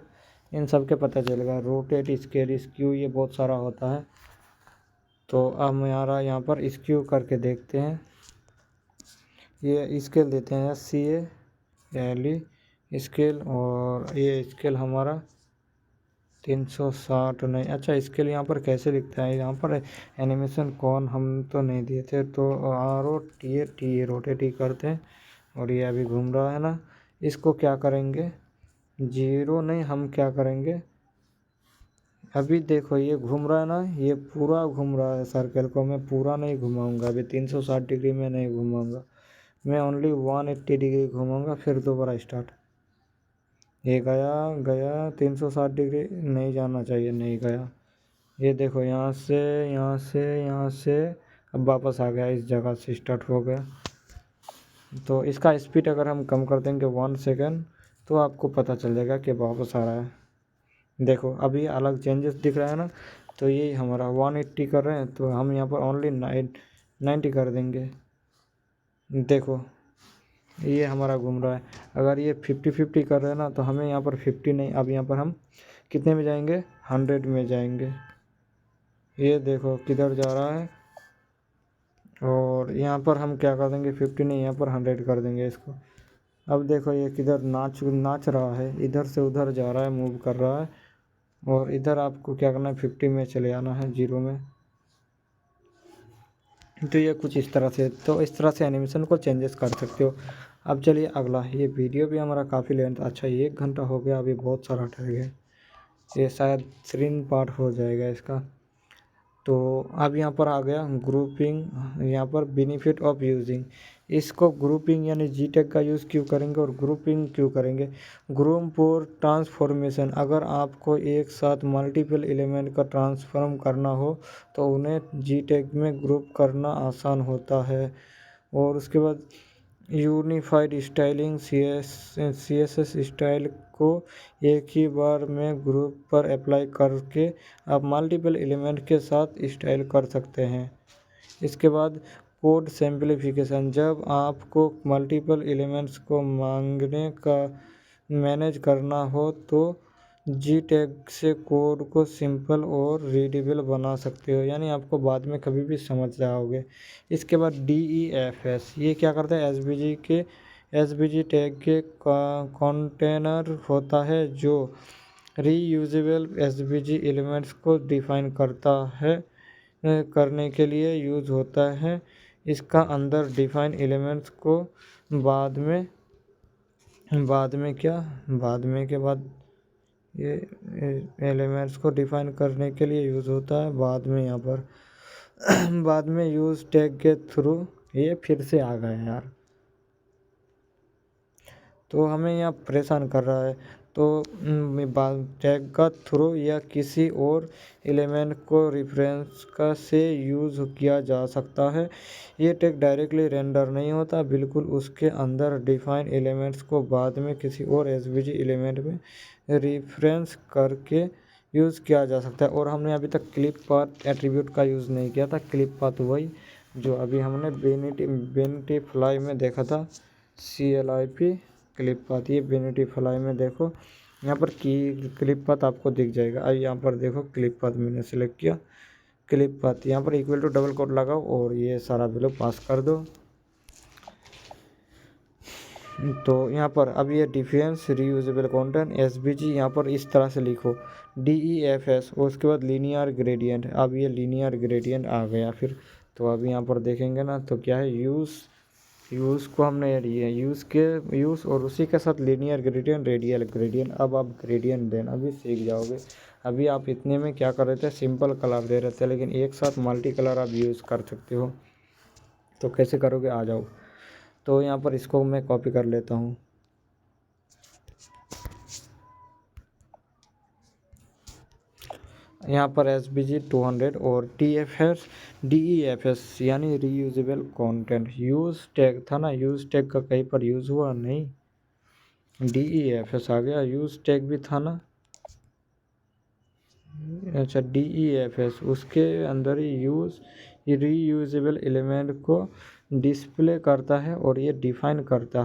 इन सब के पता चलेगा। रोटेट, स्केल, स्क्यू, ये बहुत सारा होता है। तो अब हमारा यहाँ पर स्क्यू करके देखते हैं, ये स्केल देते हैं SCALE स्केल, और ये स्केल हमारा 360 नहीं। अच्छा, स्केल यहाँ पर कैसे लिखता है, यहाँ पर एनिमेशन कौन हम तो नहीं दिए थे, तो ROTAT रोटेट ही करते हैं। और ये अभी घूम रहा है ना, इसको क्या करेंगे, 0 नहीं, हम क्या करेंगे, अभी देखो ये घूम रहा है ना, ये पूरा घूम रहा है, सर्कल को मैं पूरा नहीं घुमाऊंगा, अभी 360 डिग्री में नहीं घुमाऊंगा, मैं ओनली 180 डिग्री घूमूंगा, फिर दोबारा स्टार्ट। ये गया गया 360 डिग्री नहीं जाना चाहिए, नहीं गया। ये देखो यहाँ से यहाँ से यहाँ से अब वापस आ गया, इस जगह से स्टार्ट हो गया। तो इसका स्पीड अगर हम कम कर देंगे 1 सेकंड, तो आपको पता चल जाएगा कि वापस आ रहा है। देखो अभी अलग चेंजेस दिख रहा है ना, तो ये हमारा 180 कर रहे हैं, तो हम यहाँ पर ओनली 90 कर देंगे। देखो ये हमारा घूम रहा है। अगर ये 50-50 कर रहे हैं ना, तो हमें यहाँ पर 50 नहीं, अब यहाँ पर हम कितने में जाएंगे, 100 में जाएंगे। ये देखो किधर जा रहा है, और यहाँ पर हम क्या कर देंगे, 50 नहीं, यहाँ पर 100 कर देंगे इसको। अब देखो ये किधर नाच रहा है, इधर से उधर जा रहा है, मूव कर रहा है, और इधर आपको क्या करना है, 50 में चले आना है, 0 में। तो ये कुछ इस तरह से, तो इस तरह से एनिमेशन को चेंजेस कर सकते हो। अब चलिए अगला, ये वीडियो भी हमारा काफ़ी लेंथ, अच्छा 1 घंटा हो गया, अभी बहुत सारा ठहर गया, ये शायद 3 पार्ट हो जाएगा इसका। तो अब यहाँ पर आ गया ग्रुपिंग, यहाँ पर बेनिफिट ऑफ यूजिंग, इसको ग्रुपिंग यानी GTAG का यूज़ क्यों करेंगे और ग्रुपिंग क्यों करेंगे। ग्रुप फॉर ट्रांसफॉर्मेशन, अगर आपको एक साथ मल्टीपल एलिमेंट का ट्रांसफॉर्म करना हो तो उन्हें GTAG में ग्रुप करना आसान होता है। और उसके बाद यूनिफाइड स्टाइलिंग, CSS स्टाइल को एक ही बार में ग्रुप पर अप्लाई करके आप मल्टीपल एलिमेंट के साथ स्टाइल कर सकते हैं। इसके बाद कोड सिंप्लीफिकेशन, जब आपको मल्टीपल एलिमेंट्स को मैनेज करना हो तो GTAG से कोड को सिंपल और रीडेबल बना सकते हो, यानी आपको बाद में कभी भी समझ जाओगे। इसके बाद DEFS, ये क्या करता है, SVG टैग के कंटेनर होता है जो रीयूजेबल SVG एलिमेंट्स को डिफाइन करने के लिए यूज़ होता है। इसका अंदर डिफाइन एलिमेंट्स को बाद में के बाद ये एलिमेंट्स को डिफाइन करने के लिए यूज़ होता है, बाद में यहाँ पर बाद में यूज़ टैग के थ्रू। ये फिर से आ गए यार, तो हमें यहाँ परेशान कर रहा है। तो टैग का थ्रू या किसी और एलिमेंट को रेफरेंस का से यूज़ किया जा सकता है। ये टैग डायरेक्टली रेंडर नहीं होता, बिल्कुल उसके अंदर डिफाइन एलिमेंट्स को बाद में किसी और एसवीजी एलिमेंट में रेफरेंस करके यूज़ किया जा सकता है। और हमने अभी तक क्लिप पाथ एट्रीब्यूट का यूज़ नहीं किया था। क्लिप पाथ वही जो अभी हमने बेनिटी फ्लाई में देखा था, CLIP क्लिप पाथ। ये बेनिटी फ्लाई में देखो यहाँ पर की क्लिप पाथ आपको दिख जाएगा। अब यहाँ पर देखो क्लिप पाथ मैंने सेलेक्ट किया, क्लिप पाथ यहाँ पर इक्वल टू डबल कोट लगाओ और ये सारा वैल्यू पास कर दो। तो यहाँ पर अब ये डिफेंस रीयूजेबल कंटेंट SVG यहाँ पर इस तरह से लिखो DEFS और उसके बाद लीनियर ग्रेडियंट। अब ये लीनियर ग्रेडियंट आ गया फिर। तो अभी यहाँ पर देखेंगे ना तो क्या है, यूज़ को हमने ऐड किया, यूज़ और उसी के साथ लीनियर ग्रेडियंट, रेडियल ग्रेडियंट। अब आप ग्रेडियंट देना भी सीख जाओगे। अभी आप इतने में क्या कर रहे थे, सिंपल कलर दे रहे थे, लेकिन एक साथ मल्टी कलर आप यूज़ कर सकते हो। तो कैसे करोगे, आ जाओ। तो यहाँ पर इसको मैं कॉपी कर लेता हूँ। यहाँ पर SVG 200 और DEFS यानी रीयूजेबल कंटेंट। यूज़ टैग था ना, यूज़ टैग का कहीं पर यूज़ हुआ नहीं, DEFS आ गया। यूज़ टैग भी था ना, अच्छा DEFS, उसके अंदर ही ये रीयूजेबल एलिमेंट को डिस्प्ले करता है और ये डिफाइन करता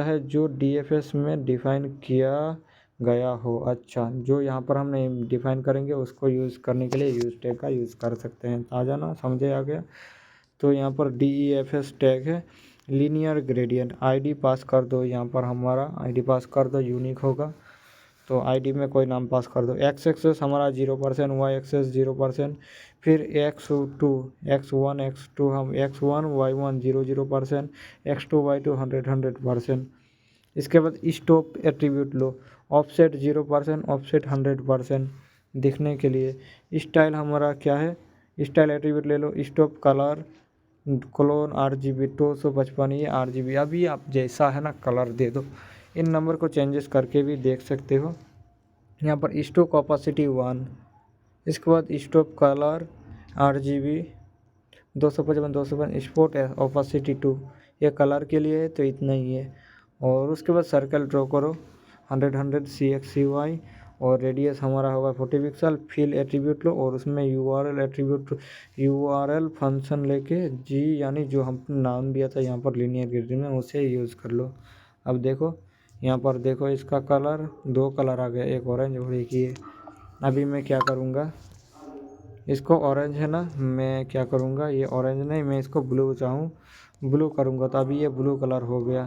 है जो DFS में डिफाइन किया गया हो। अच्छा, जो यहाँ पर हमने डिफाइन करेंगे उसको यूज़ करने के लिए यूज़ टैग का यूज़ कर सकते हैं। आ जाना, समझे, आ गया। तो यहाँ पर DEFS टैग है। लीनियर ग्रेडियंट ID पास कर दो, यहाँ पर हमारा ID पास कर दो, यूनिक होगा। तो ID में कोई नाम पास कर दो। X एक्सेस हमारा 0%, Y एक्सेस 0%, फिर X2 X1 X2 हम X1 Y1 0% X2 Y2 100%। इसके बाद स्टॉप एट्रीब्यूट लो, ऑफसेट 0%, ऑफसेट 100% दिखने के लिए। स्टाइल हमारा क्या है, स्टाइल एट्रीब्यूट ले लो। स्टॉप कलर क्लोन RGB 255, ये RGB। अभी आप जैसा है ना कलर दे दो। इन नंबर को चेंजेस करके भी देख सकते हो। यहाँ पर स्टॉप ऑपेसिटी 1, इसके बाद stop colour RGB 255 spot opacity 2, ये कलर के लिए है तो इतना ही है। और उसके बाद सर्कल ड्रॉ करो 100 CXCY और रेडियस हमारा होगा 40 पिक्सल। फिल एट्रीब्यूट लो और उसमें URL एट्रीब्यूट, URL फंक्शन लेके G यानी जो हम नाम दिया था यहाँ पर लीनियर ग्रेडियंट में, उसे यूज़ कर लो। अब देखो यहाँ पर देखो, इसका कलर 2 कलर आ गया, एक ऑरेंज और एक ये। अभी मैं क्या करूँगा, इसको ऑरेंज है ना, मैं क्या करूँगा, ये ऑरेंज नहीं, मैं इसको ब्लू चाहूँ, ब्लू करूँगा तो अभी ये ब्लू कलर हो गया,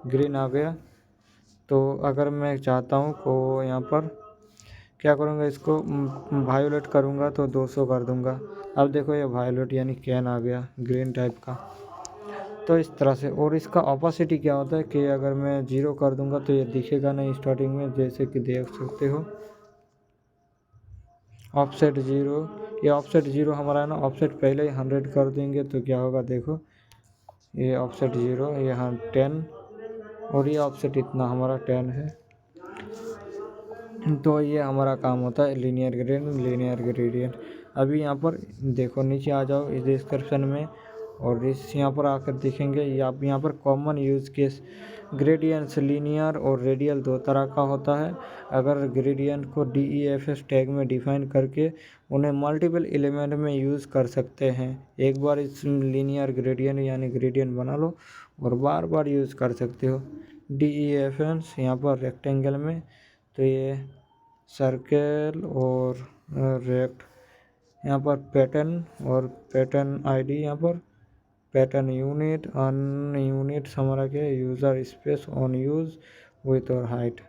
ग्रीन आ गया। तो अगर मैं चाहता हूँ को यहाँ पर क्या करूँगा, इसको वायोलेट करूँगा तो 200 कर दूँगा। अब देखो ये वायोलेट यानी कैन आ गया, ग्रीन टाइप का। तो इस तरह से। और इसका ऑपोसिटी क्या होता है कि अगर मैं 0 कर दूँगा तो ये दिखेगा नहीं स्टार्टिंग में, जैसे कि देख सकते हो। ऑफसेट 0, ये ऑफसेट 0 हमारा है ना, ऑफसेट पहले ही 100 कर देंगे तो क्या होगा, देखो ये ऑफसेट 0, यहाँ 10 और ये ऑफसेट इतना हमारा 10 है। तो ये हमारा काम होता है लीनियर ग्रेडियंट। अभी यहाँ पर देखो, नीचे आ जाओ इस डिस्क्रिप्शन में और इस यहाँ पर आकर देखेंगे, ये आप यहाँ पर common use case gradients linear और रेडियल 2 तरह का होता है। अगर ग्रेडियंट को DEFS टैग में डिफाइन करके उन्हें मल्टीपल एलिमेंट में यूज़ कर सकते हैं। एक बार इस लीनियर ग्रेडियंट यानी ग्रेडियंट बना लो और बार बार यूज़ कर सकते हो। DEFS यहाँ पर रेक्टेंगल में, तो ये सर्कल और रेक्ट, यहाँ पर पैटर्न और पैटर्न ID, यहाँ पर पैटर्न यूनिट अन यूनिट हमारा क्या है, user space on use with और हाइट।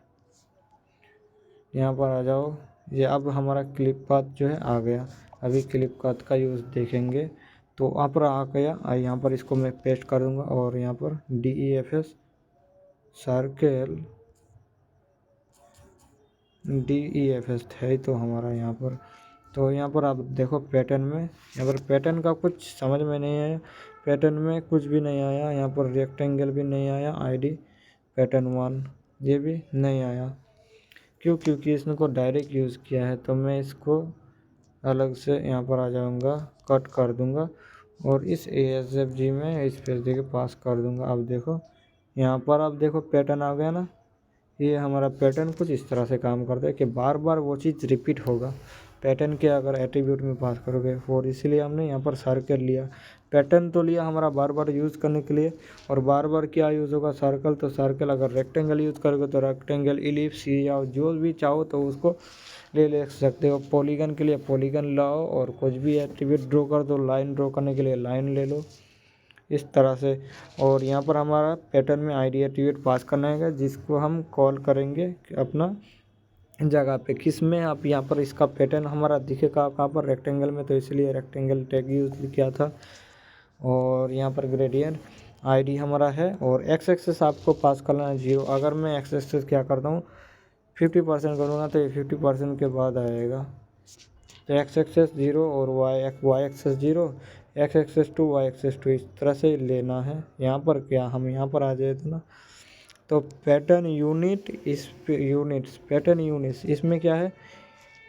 यहाँ पर आ जाओ, ये अब हमारा क्लिप पाथ जो है आ गया। अभी क्लिप पाथ का यूज़ देखेंगे तो यहाँ पर आ गया। यहाँ पर इसको मैं पेस्ट कर दूँगा और यहाँ पर DEFS सर्कल DEFS है तो हमारा यहाँ पर। तो यहाँ पर आप देखो पैटर्न में, यहाँ पर पैटर्न का कुछ समझ में नहीं आया, पैटर्न में कुछ भी नहीं आया। यहाँ पर रेक्टेंगल भी नहीं आया, ID पैटर्न 1 ये भी नहीं आया। क्यों? क्योंकि इसको डायरेक्ट यूज़ किया है। तो मैं इसको अलग से यहाँ पर आ जाऊँगा, कट कर दूँगा और इस ASFG में इस पेज देके पास कर दूँगा। अब देखो यहाँ पर, अब देखो पैटर्न आ गया ना। ये हमारा पैटर्न कुछ इस तरह से काम करता है कि बार बार वो चीज़ रिपीट होगा। पैटर्न के अगर एट्रीब्यूट में पास करोगे और इसीलिए हमने यहाँ पर सर्कल लिया। पैटर्न तो लिया हमारा बार बार यूज़ करने के लिए, और बार बार क्या यूज़ होगा? सर्कल। तो सर्कल अगर रेक्टेंगल यूज़ करोगे तो रेक्टेंगल, इलिप्स या जो भी चाहो तो उसको ले सकते हो। पॉलीगन के लिए पॉलीगन लाओ और कुछ भी एट्रीब्यूट ड्रॉ कर दो। लाइन ड्रॉ करने के लिए लाइन ले लो, इस तरह से। और यहाँ पर हमारा पैटर्न में ID एट्रीब्यूट पास करना है जिसको हम कॉल करेंगे अपना जगह पे। किस में? आप यहाँ पर इसका पैटर्न हमारा दिखेगा कहाँ पर? रेक्टेंगल में, तो इसलिए रेक्टेंगल टैग यूज़ किया था। और यहाँ पर ग्रेडियंट ID हमारा है और x एक्सेस आपको पास करना है 0। अगर मैं x एक्सेस क्या करता हूँ 50% करूँगा तो ये 50% के बाद आएगा। तो x एक्सेस 0 और y axis 0, x axis 2, y axis 2, इस तरह से लेना है। यहाँ पर क्या हम यहाँ पर आ जाए थे ना, तो पैटर्न यूनिट, इस यूनिट्स, पैटर्न यूनिट्स, इसमें क्या है?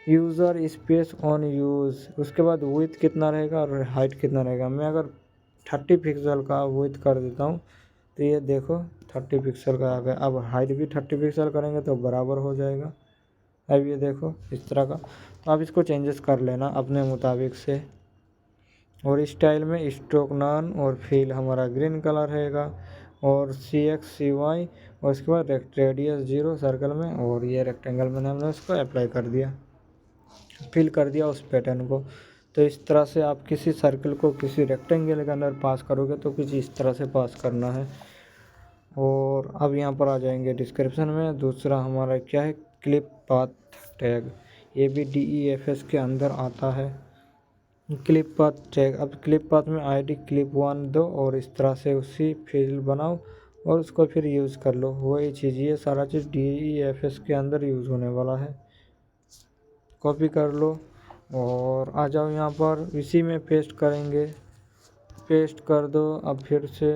यूज़र स्पेस ऑन यूज़, उसके बाद विड्थ कितना रहेगा और हाइट कितना रहेगा। मैं अगर 30 पिक्सल का विड्थ कर देता हूँ तो ये देखो 30 पिक्सल का आ गया। अब हाइट भी 30 पिक्सल करेंगे तो बराबर हो जाएगा। अब ये देखो इस तरह का। तो आप इसको चेंजेस कर लेना अपने मुताबिक से। और स्टाइल में स्ट्रोक नॉन और फील हमारा ग्रीन कलर रहेगा, और CX CY, और उसके बाद रेडियस 0 सर्कल में, और ये रेक्टेंगल में हमने उसको अप्लाई कर दिया, फिल कर दिया उस पैटर्न को। तो इस तरह से आप किसी सर्कल को किसी रेक्टेंगल के अंदर पास करोगे तो कुछ इस तरह से पास करना है। और अब यहाँ पर आ जाएंगे डिस्क्रिप्शन में। दूसरा हमारा क्या है? Clip path tag. ये भी DEFS के अंदर आता है, क्लिप पाथ टैग। अब क्लिप पाथ में ID क्लिप 1 दो और इस तरह से उसी फील्ड बनाओ और उसको फिर यूज़ कर लो। वही चीज़, ये सारा चीज़ DEFS के अंदर यूज़ होने वाला है। कॉपी कर लो और आ जाओ यहाँ पर, इसी में पेस्ट करेंगे। पेस्ट कर दो। अब फिर से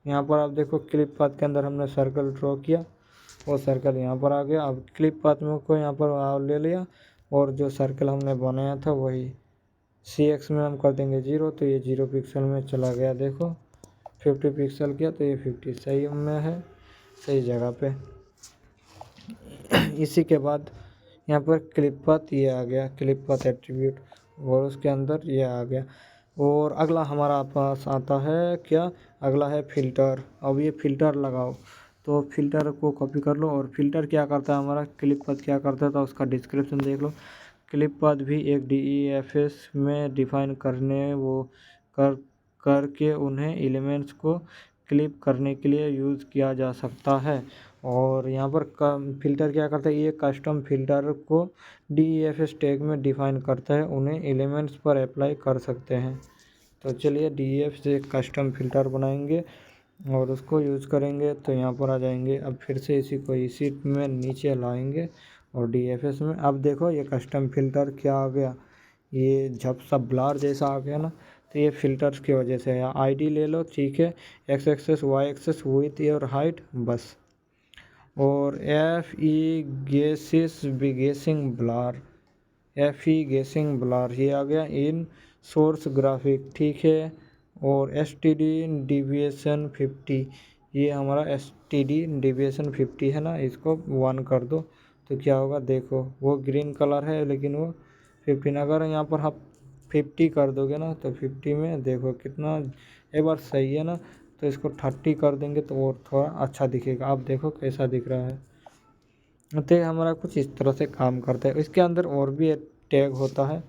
यहाँ पर आप देखो क्लिप पाथ के अंदर हमने सर्कल ड्रॉ किया, वो सर्कल यहाँ पर आ गया। अब क्लिप पाथ में को यहाँ पर ले लिया और जो सर्कल हमने बनाया था वही CX में हम कर देंगे 0, तो ये 0 पिक्सल में चला गया। देखो 50 पिक्सल किया तो ये 50 सही में है, सही जगह पे। इसी के बाद यहाँ पर क्लिप पाथ ये आ गया, क्लिप पाथ एट्रीब्यूट, और उसके अंदर ये आ गया। और अगला हमारा पास आता है क्या? अगला है फ़िल्टर। अब ये फ़िल्टर लगाओ, तो फ़िल्टर को कॉपी कर लो। और फ़िल्टर क्या करता है हमारा? क्लिप पाथ क्या करता था उसका डिस्क्रिप्शन देख लो। क्लिप पाथ भी एक DEFS में डिफाइन करने वो करके उन्हें एलिमेंट्स को क्लिप करने के लिए यूज़ किया जा सकता है। और यहाँ पर फ़िल्टर क्या करता है? ये कस्टम फ़िल्टर को DEFS टैग में डिफाइन करता है, उन्हें एलिमेंट्स पर अप्लाई कर सकते हैं। तो चलिए DEFS से एक कस्टम फ़िल्टर बनाएंगे और उसको यूज़ करेंगे। तो यहाँ पर आ जाएंगे, अब फिर से इसी को इसी में नीचे लाएंगे और DFS में। अब देखो ये कस्टम फ़िल्टर क्या आ गया? ये जब सब ब्लर जैसा आ गया ना, तो ये फ़िल्टर्स की वजह से है। ID ले लो, ठीक है, X axis Y axis width और हाइट बस। और FE गेसिंग ब्लर, गेसिंग ब्लर ये आ गया इन सोर्स ग्राफिक, ठीक है। और STD डिविएशन 50, ये हमारा STD डिविएशन 50 है ना, इसको 1 कर दो तो क्या होगा? देखो वो ग्रीन कलर है लेकिन वो 15, अगर यहाँ पर आप 50 कर दोगे ना तो 50 में देखो कितना एक बार सही है ना। तो इसको 30 कर देंगे तो और थोड़ा अच्छा दिखेगा। आप देखो कैसा दिख रहा है। तो हमारा कुछ इस तरह से काम करता है। इसके अंदर और भी टैग होता है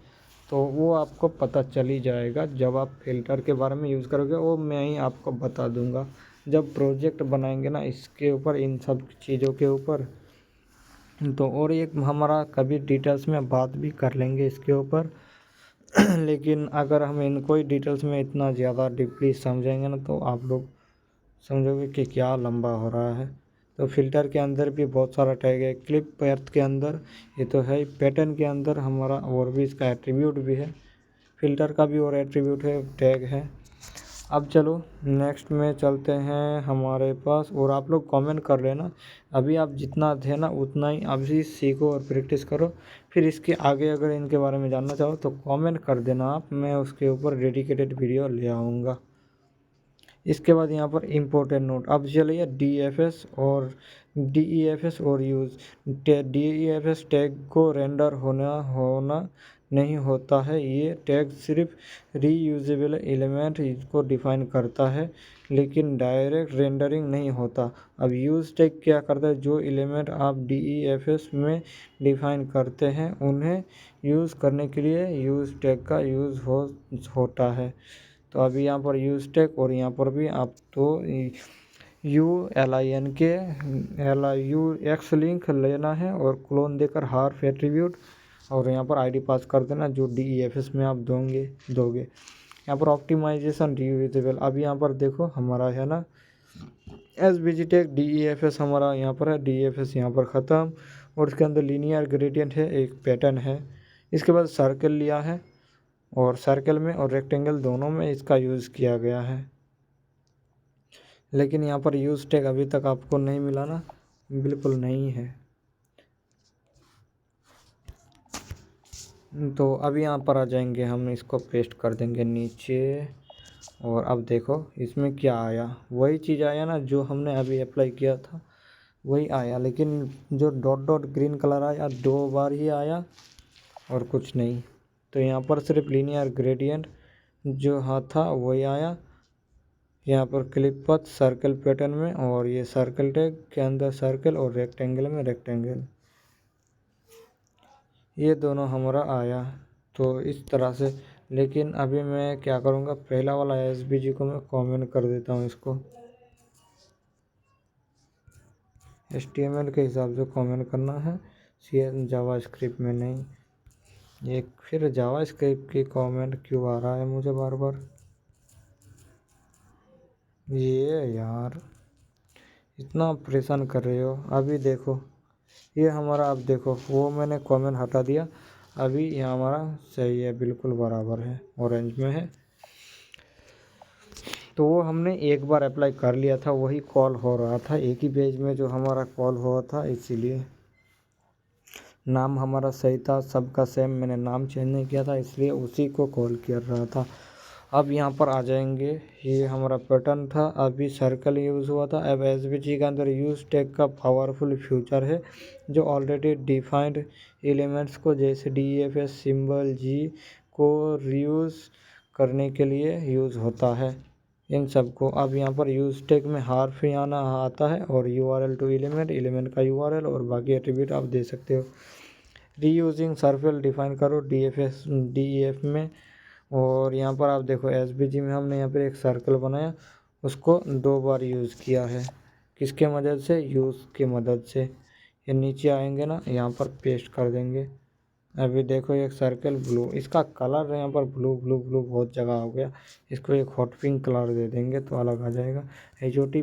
तो वो आपको पता चल ही जाएगा जब आप फ़िल्टर के बारे में यूज़ करोगे, वो मैं ही आपको बता दूंगा जब प्रोजेक्ट बनाएंगे ना इसके ऊपर, इन सब चीज़ों के ऊपर। तो और एक हमारा कभी डिटेल्स में बात भी कर लेंगे इसके ऊपर लेकिन अगर हम इनको ही डिटेल्स में इतना ज़्यादा डीपली समझेंगे ना तो आप लोग समझोगे कि क्या लंबा हो रहा है। तो फ़िल्टर के अंदर भी बहुत सारा टैग है। क्लिप पाथ के अंदर ये तो है, पैटर्न के अंदर हमारा और भी इसका एट्रीब्यूट भी है, फ़िल्टर का भी और एट्रीब्यूट है, टैग है। अब चलो नेक्स्ट में चलते हैं हमारे पास, और आप लोग कमेंट कर लेना। अभी आप जितना थे ना उतना ही अभी सीखो और प्रैक्टिस करो, फिर इसके आगे अगर इनके बारे में जानना चाहो तो कमेंट कर देना आप, मैं उसके ऊपर डेडिकेटेड वीडियो ले आऊँगा। इसके बाद यहाँ पर इम्पोर्टेंट नोट। अब चलिए DEFS और यूज़। DEFS टैग को रेंडर होना नहीं होता है। ये टैग सिर्फ रीयूजेबल एलिमेंट को डिफाइन करता है, लेकिन डायरेक्ट रेंडरिंग नहीं होता। अब यूज़ टैग क्या करता है, जो एलिमेंट आप DEFS में डिफाइन करते हैं उन्हें यूज़ करने के लिए यूज़ टैग का यूज़ होता है। तो अभी यहाँ पर यूज़ टैग और यहाँ पर भी आप तो UX लिंक लेना है और क्लोन देकर हार्फ एट्रीब्यूट और यहाँ पर ID पास कर देना जो DEFS में आप दोगे। यहाँ पर ऑप्टिमाइजेशन रीयूजेबल। अब यहाँ पर देखो हमारा है ना SVG टैग DEFS हमारा यहाँ पर है, DEFS यहाँ पर ख़त्म, और इसके अंदर लीनियर ग्रेडियंट है, एक पैटर्न है। इसके बाद सर्कल लिया है और सर्कल में और रेक्टेंगल दोनों में इसका यूज़ किया गया है, लेकिन यहाँ पर यूज़ टैग अभी तक आपको नहीं मिला ना, बिल्कुल नहीं है। तो अभी यहाँ पर आ जाएंगे, हम इसको पेस्ट कर देंगे नीचे, और अब देखो इसमें क्या आया, वही चीज़ आया ना जो हमने अभी अप्लाई किया था, वही आया, लेकिन जो डॉट डॉट ग्रीन कलर आया 2 बार ही आया और कुछ नहीं। तो यहाँ पर सिर्फ लीनियर ग्रेडियंट जो हाँ था वही आया। यहाँ पर क्लिप पथ सर्कल पैटर्न में, और ये सर्कल टैग के अंदर सर्कल और रेक्टेंगल में रेक्टेंगल, ये दोनों हमारा आया। तो इस तरह से, लेकिन अभी मैं क्या करूँगा, पहला वाला SVG को मैं कमेंट कर देता हूँ, इसको HTML के हिसाब से कमेंट करना है, जावास्क्रिप्ट में नहीं। ये फिर जावास्क्रिप्ट की कमेंट क्यों आ रहा है मुझे बार बार, ये यार इतना परेशान कर रहे हो। अभी देखो ये हमारा, अब देखो वो मैंने कमेंट हटा दिया, अभी ये हमारा सही है, बिल्कुल बराबर है, ऑरेंज में है। तो वो हमने एक बार अप्लाई कर लिया था, वही कॉल हो रहा था एक ही पेज में जो हमारा कॉल हुआ था, इसीलिए नाम हमारा सही था, सबका सेम, मैंने नाम चेंज नहीं किया था, इसलिए उसी को कॉल कर रहा था। अब यहाँ पर आ जाएंगे, ये हमारा पैटर्न था, अभी सर्कल यूज़ हुआ था। अब SVG के अंदर यूज़ टैग का पावरफुल फ्यूचर है जो ऑलरेडी डिफाइंड एलिमेंट्स को, जैसे DEFS सिंबल G को रीयूज़ करने के लिए यूज़ होता है, इन सब को। अब यहाँ पर यूज़ टैग में हार्फ आना आता है, और URL टू एलिमेंट का URL, और बाकी एट्रीब्यूट आप दे सकते हो। रीयूजिंग सर्कल डिफाइन करो DEF में, और यहाँ पर आप देखो SVG में हमने यहाँ पर एक सर्कल बनाया, उसको 2 बार यूज़ किया है, किसके मदद से, यूज़ की मदद से। ये नीचे आएंगे ना, यहाँ पर पेस्ट कर देंगे। अभी देखो एक सर्कल ब्लू, इसका कलर यहाँ पर ब्लू ब्लू ब्लू बहुत जगह हो गया, इसको एक हॉट पिंक कलर दे देंगे तो अलग आ जाएगा। HOT